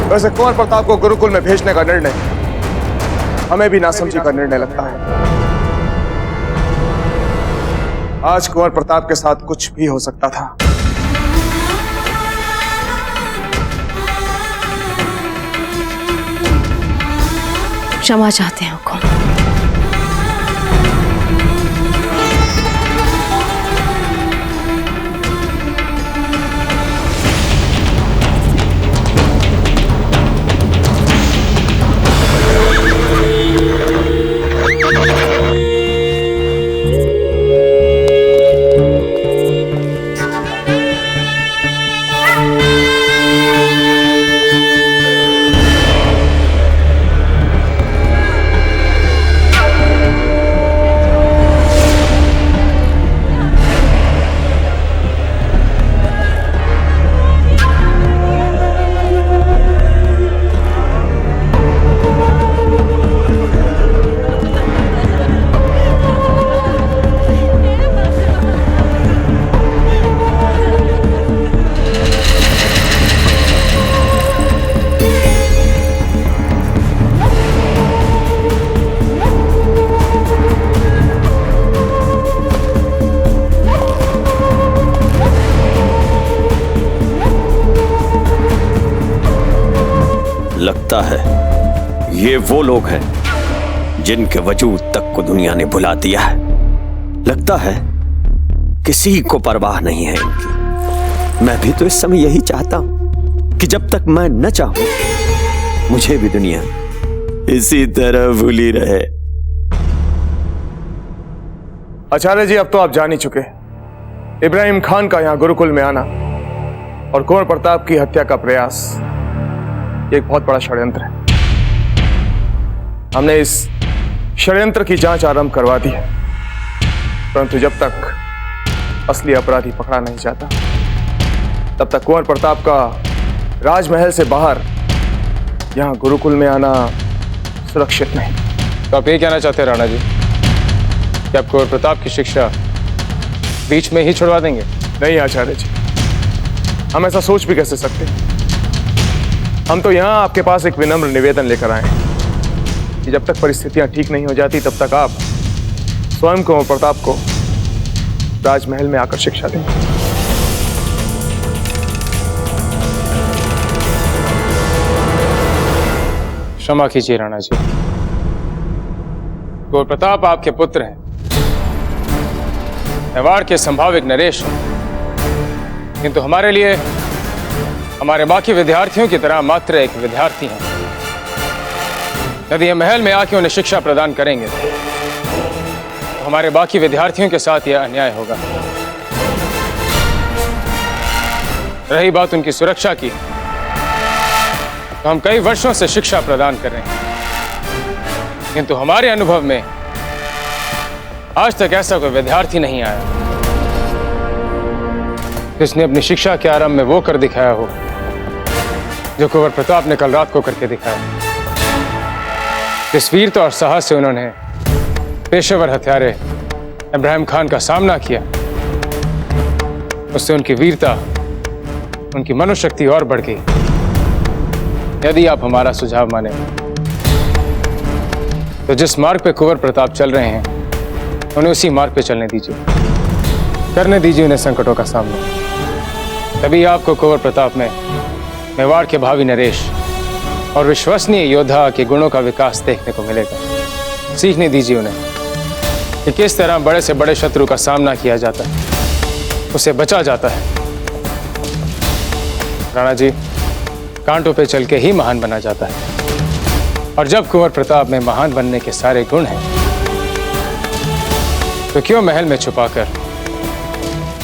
वैसे कुंवर प्रताप को गुरुकुल में भेजने का निर्णय हमें भी नासमझी का निर्णय लगता है। आज कुंवर प्रताप के साथ कुछ भी हो सकता था। क्षमा चाहते हैं हुकुम। लगता है ये वो लोग हैं जिनके वजूद तक को दुनिया ने भुला दिया है। लगता है किसी को परवाह नहीं है इनकी। मैं भी तो इस समय यही चाहता हूं कि जब तक मैं न चाहूं मुझे भी दुनिया इसी तरह भूली रहे। आचार्य जी, अब तो आप जान ही चुके। इब्राहिम खान का यहां गुरुकुल में आना और कुंवर प्रताप की हत्या का प्रयास ये एक बहुत बड़ा षड्यंत्र है। हमने इस षड्यंत्र की जांच आरंभ करवा दी है, परंतु जब तक असली अपराधी पकड़ा नहीं जाता तब तक कुंवर प्रताप का राजमहल से बाहर यहां गुरुकुल में आना सुरक्षित नहीं। तो आप ये कहना चाहते हैं राणा जी कि आप कुंवर प्रताप की शिक्षा बीच में ही छुड़वा देंगे? नहीं आचार्य जी, हम ऐसा सोच भी कैसे सकते। हम तो यहां आपके पास एक विनम्र निवेदन लेकर आए हैं कि जब तक परिस्थितियां ठीक नहीं हो जाती तब तक आप स्वयं कुंवर प्रताप को राजमहल में आकर शिक्षा दें। क्षमा कीजिए राणा जी, कुंवर प्रताप आपके पुत्र हैं, मेवाड़ के संभाविक नरेश हैं, किंतु हमारे लिए हमारे बाकी विद्यार्थियों की तरह मात्र एक विद्यार्थी हैं। यदि ये महल में आके उन्हें शिक्षा प्रदान करेंगे तो हमारे बाकी विद्यार्थियों के साथ यह अन्याय होगा। रही बात उनकी सुरक्षा की, तो हम कई वर्षों से शिक्षा प्रदान कर रहे हैं, किंतु हमारे अनुभव में आज तक ऐसा कोई विद्यार्थी नहीं आया जिसने अपनी शिक्षा के आरंभ में वो कर दिखाया हो जो कुंवर प्रताप ने कल रात को करके दिखाया। जिस वीरता और साहस से उन्होंने पेशेवर हत्यारे इब्राहिम खान का सामना किया, उससे उनकी वीरता, उनकी मनोशक्ति और बढ़ गई। यदि आप हमारा सुझाव माने तो जिस मार्ग पे कुंवर प्रताप चल रहे हैं उन्हें उसी मार्ग पे चलने दीजिए, करने दीजिए उन्हें संकटों का सामना। तभी आपको कुंवर प्रताप में मेवाड़ के भावी नरेश और विश्वसनीय योद्धा के गुणों का विकास देखने को मिलेगा। सीखने दीजिए उन्हें कि किस तरह बड़े से बड़े शत्रु का सामना किया जाता है, उसे बचा जाता है। राणा जी, कांटों पे चल के ही महान बना जाता है, और जब कुंवर प्रताप में महान बनने के सारे गुण हैं तो क्यों महल में छुपाकर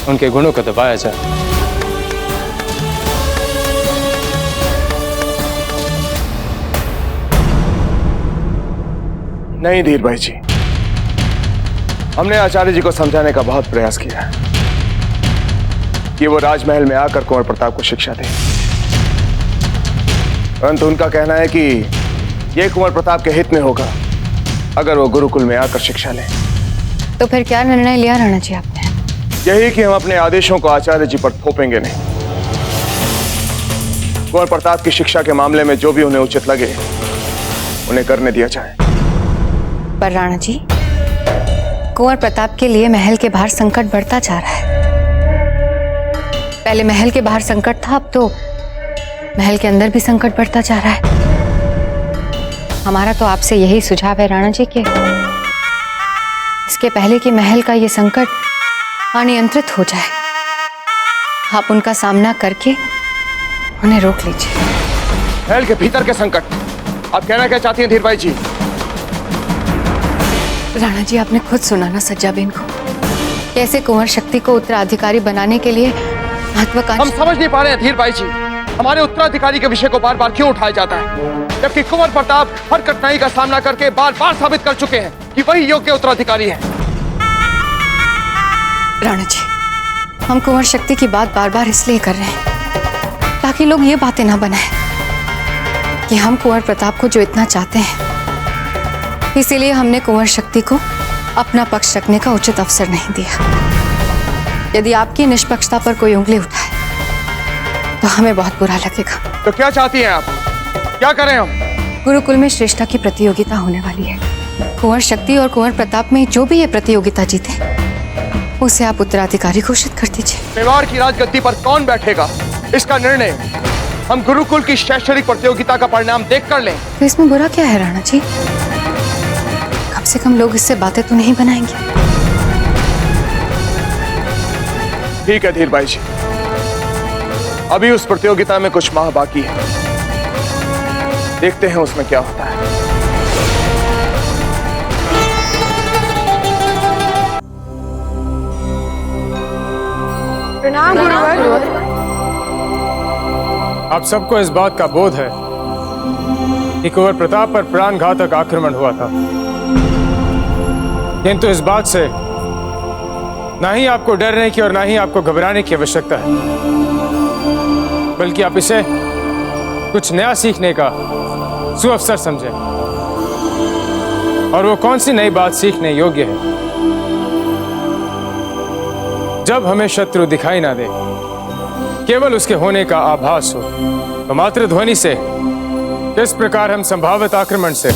उनके गुणों को दबाया जाए। नहीं धीर भाई जी, हमने आचार्य जी को समझाने का बहुत प्रयास किया है कि वो राजमहल में आकर कुंवर प्रताप को शिक्षा दें, परंतु उनका कहना है कि यह कुंवर प्रताप के हित में होगा अगर वो गुरुकुल में आकर शिक्षा लें। तो फिर क्या निर्णय लिया राणा जी आपने? यही कि हम अपने आदेशों को आचार्य जी पर थोपेंगे नहीं। कुंवर प्रताप की शिक्षा के मामले में जो भी उन्हें उचित लगे उन्हें करने दिया जाए। पर राणा जी, कुंवर प्रताप के लिए महल के बाहर संकट बढ़ता जा रहा है। पहले महल के बाहर संकट था, अब तो महल के अंदर भी संकट बढ़ता जा रहा है। हमारा तो आपसे यही सुझाव है राणा जी के इसके पहले कि महल का ये संकट अनियंत्रित हो जाए, आप उनका सामना करके उन्हें रोक लीजिए। महल के भीतर के संकट, आप कहना क्या चाहती हैं धीर बाई जी? राणा जी, आपने खुद सुना ना सज्जाबेन को, कैसे कुंवर शक्ति को उत्तराधिकारी बनाने के लिए महत्वाकांक्षी। हम समझ नहीं पा रहे हैं धीर बाई जी, हमारे उत्तराधिकारी के विषय को बार बार क्यों उठाया जाता है, जबकि कुंवर प्रताप हर कठिनाई का सामना करके बार बार साबित कर चुके हैं कि वही योग्य उत्तराधिकारी हैं। राणा जी, हम कुंवर शक्ति की बात बार बार इसलिए कर रहे हैं ताकि लोग ये बातें ना बनाएं कि हम कुंवर प्रताप को जो इतना चाहते हैं, इसीलिए हमने कुंवर शक्ति को अपना पक्ष रखने का उचित अवसर नहीं दिया। यदि आपकी निष्पक्षता पर कोई उंगली उठाए तो हमें बहुत बुरा लगेगा। तो क्या चाहती हैं आप, क्या करें हम? गुरुकुल में श्रेष्ठता की प्रतियोगिता होने वाली है। कुंवर शक्ति और कुंवर प्रताप में जो भी ये प्रतियोगिता जीते उसे आप उत्तराधिकारी घोषित कर दीजिए। मेवाड़ की राजगद्दी पर कौन बैठेगा, इसका निर्णय हम गुरुकुल की शैक्षणिक प्रतियोगिता का परिणाम देख कर लें। तो इसमें बुरा क्या है राणा जी? कम से कम लोग इससे बातें तो नहीं बनाएंगे। ठीक है धीर बाई जी, अभी उस प्रतियोगिता में कुछ माह बाकी है, देखते हैं उसमें क्या होता है। प्रणाम गुरुवर। आप सबको इस बात का बोध है कि कुंवर प्रताप पर प्राणघातक आक्रमण हुआ था, किंतु इस बात से ना ही आपको डरने की और ना ही आपको घबराने की आवश्यकता है, बल्कि आप इसे कुछ नया सीखने का सुअवसर समझें। और वो कौन सी नई बात सीखने योग्य है? जब हमें शत्रु दिखाई ना दे, केवल उसके होने का आभास हो, तो मात्र ध्वनि से किस प्रकार हम संभावित आक्रमण से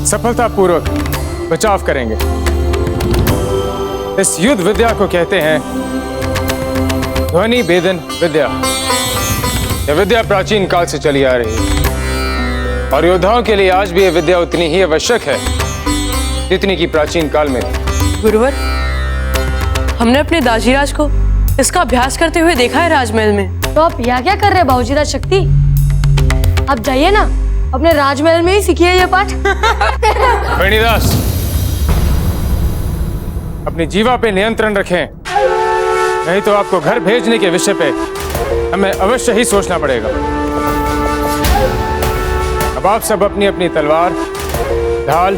सफलतापूर्वक बचाव करेंगे। इस युद्ध विद्या को कहते हैं ध्वनि भेदन विद्या। यह विद्या प्राचीन काल से चली आ रही है और योद्धाओं के लिए आज भी यह विद्या उतनी ही आवश्यक है जितनी की प्राचीन काल में थी। गुरुवर, हमने अपने दाजीराज को इसका अभ्यास करते हुए देखा है राजमहल में। तो आप यहाँ क्या कर रहे हैं बाबूजीराज शक्ति? आप जाइए ना, अपने राजमहल में ही सीखिए ये पाठ। वेणीदास, अपनी जीवा पे नियंत्रण रखें, नहीं तो आपको घर भेजने के विषय पे हमें अवश्य ही सोचना पड़ेगा। अब आप सब अपनी अपनी तलवार, ढाल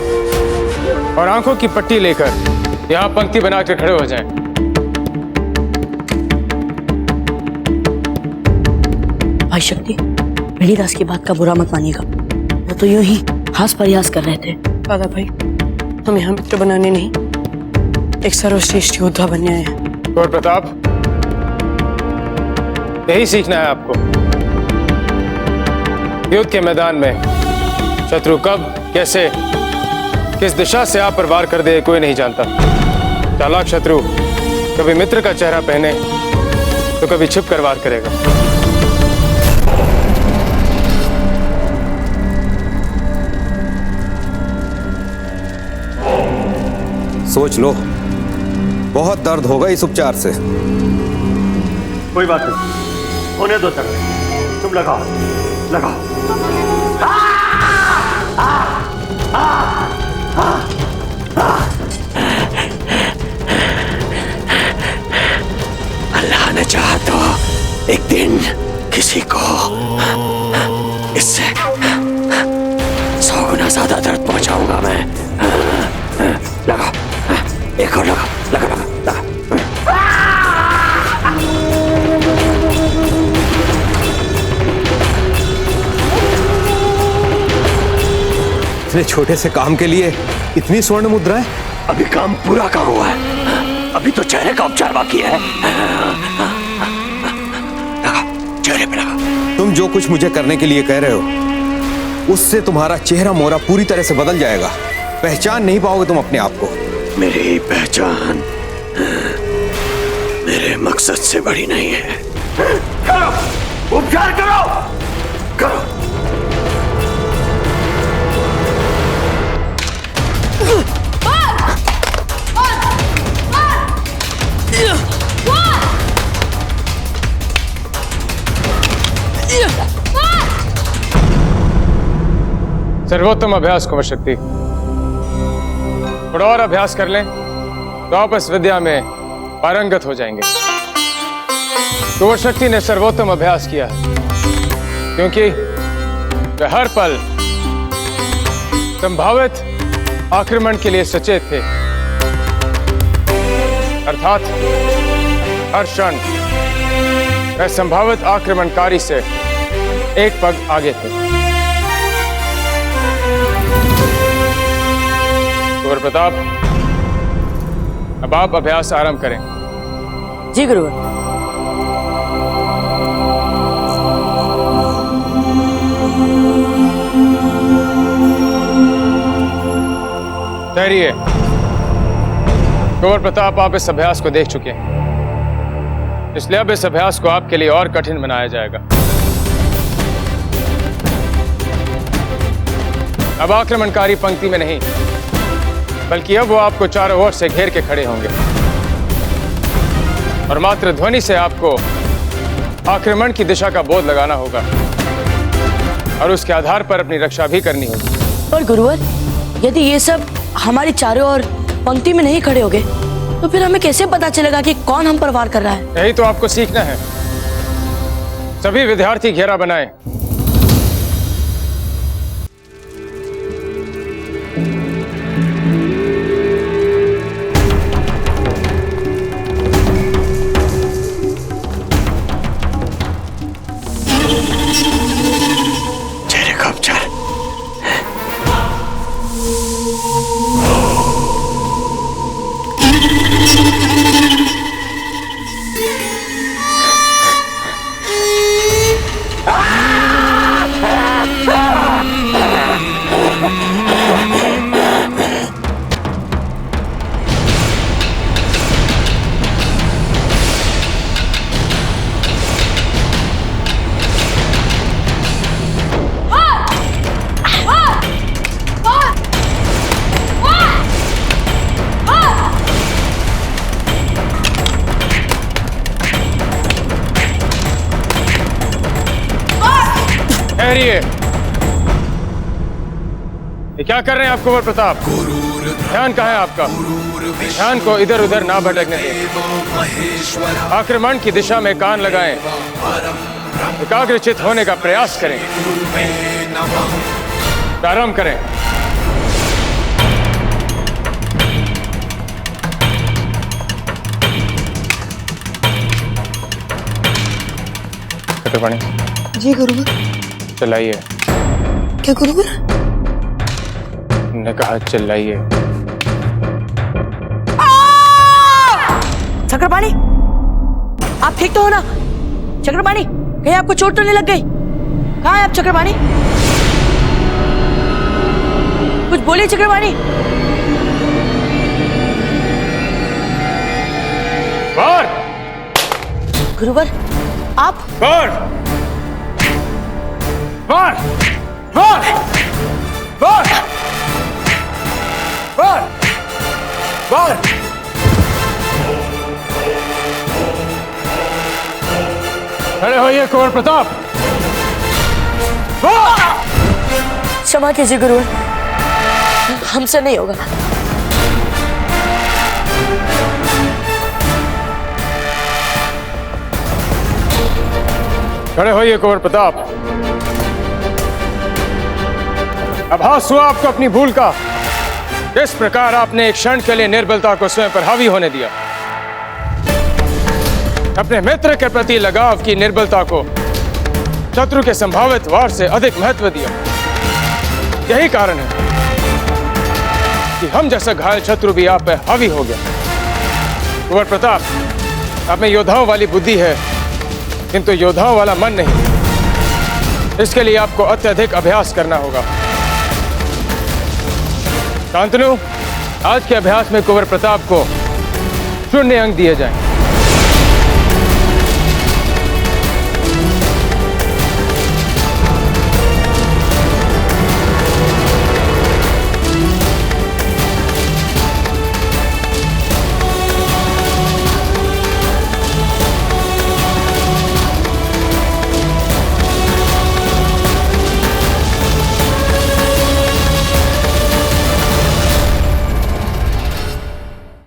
और आंखों की पट्टी लेकर यहाँ पंक्ति बनाकर खड़े हो जाएं। भाई शक्ति, वेणीदास की बात का बुरा मत मानिएगा, वो तो यूं ही हास प्रयास कर रहे थे। दादा भाई, हम यहाँ मित्र बनाने नहीं, एक सर्वश्रेष्ठ योद्धा बनने आए हैं। कुंवर प्रताप, यही सीखना है आपको। युद्ध के मैदान में शत्रु कब, कैसे, किस दिशा से आप पर वार कर दे कोई नहीं जानता। चालाक शत्रु कभी मित्र का चेहरा पहने तो कभी छिप कर वार करेगा। सोच लो, बहुत दर्द होगा इस उपचार से। कोई बात नहीं, होने दो तक, तुम लगाओ लगाओ। अल्लाह ने चाहा तो एक दिन किसी को इससे 100 गुना ज्यादा दर्द पहुंचाऊंगा मैं। लगा, एक और लगा, लगा लगा लगा। इतने छोटे से काम के लिए इतनी स्वर्ण मुद्राएं? अभी काम पूरा काम हुआ है, अभी तो चेहरे का उपचार बाकी है। लगा, चेहरे पे लगा। तुम जो कुछ मुझे करने के लिए कह रहे हो, उससे तुम्हारा चेहरा मोहरा पूरी तरह से बदल जाएगा। पहचान नहीं पाओगे तुम अपने आप को। मेरी पहचान मेरे मकसद से बड़ी नहीं है। करो, उपचार करो, करो। सर्वोत्तम अभ्यास कुंवर शक्ति। थोड़ा और अभ्यास कर लें तो आप इस विद्या में पारंगत हो जाएंगे। कुंवर शक्ति ने सर्वोत्तम अभ्यास किया है क्योंकि वे हर पल संभावित आक्रमण के लिए सचेत थे, अर्थात हर क्षण वे संभावित आक्रमणकारी से एक पग आगे थे। कुंवर प्रताप, अब आप अभ्यास आरंभ करें। जी गुरुवर। ठहरिए। कुंवर प्रताप, आप इस अभ्यास को देख चुके हैं, इसलिए अब इस अभ्यास को आपके लिए और कठिन बनाया जाएगा। अब आक्रमणकारी पंक्ति में नहीं, बल्कि अब वो आपको चारों ओर से घेर के खड़े होंगे और मात्र ध्वनि से आपको आक्रमण की दिशा का बोध लगाना होगा और उसके आधार पर अपनी रक्षा भी करनी होगी। पर गुरुवर, यदि ये सब हमारी चारों ओर पंक्ति में नहीं खड़े होगे तो फिर हमें कैसे पता चलेगा कि कौन हम पर वार कर रहा है? यही तो आपको सीखना है। सभी विद्यार्थी घेरा बनाएं। चेहरे का उपचार। ठहरिए। ये क्या कर रहे हैं आप कुंवर प्रताप? ध्यान कहाँ है आपका? ध्यान को इधर उधर ना भटकने दें। आक्रमण की दिशा में कान लगाएं, एकाग्रचित होने का प्रयास करें। प्रारंभ करें। छत्रपाणी जी गुरुवर। चलाइए। क्या गुरुवर? ने कहा चिल्लाइए। चक्रपाणी, आप ठीक तो हो ना? चक्रपाणी, कहीं आपको चोट तो नहीं लग गई? कहाँ है आप चक्रपाणी? कुछ बोलिए चक्रपाणी। वार! गुरुवर, आप? वार! वार! वार! वार! वार! वार! खड़े होइए कुंवर प्रताप। क्षमा कीजिए गुरुवर, हमसे नहीं होगा। खड़े होइए कुंवर प्रताप। आभास हुआ आपको अपनी भूल का। किस प्रकार आपने एक क्षण के लिए निर्बलता को स्वयं पर हावी होने दिया। अपने मित्र के प्रति लगाव की निर्बलता को शत्रु के संभावित वार से अधिक महत्व दिया। यही कारण है कि हम जैसा घायल शत्रु भी आप पर हावी हो गया। कुंवर प्रताप, आप में योद्धाओं वाली बुद्धि है, किंतु योद्धाओं वाला मन नहीं। इसके लिए आपको अत्यधिक अभ्यास करना होगा। शांतनु, आज के अभ्यास में कुंवर प्रताप को 0 अंक दिए जाएं।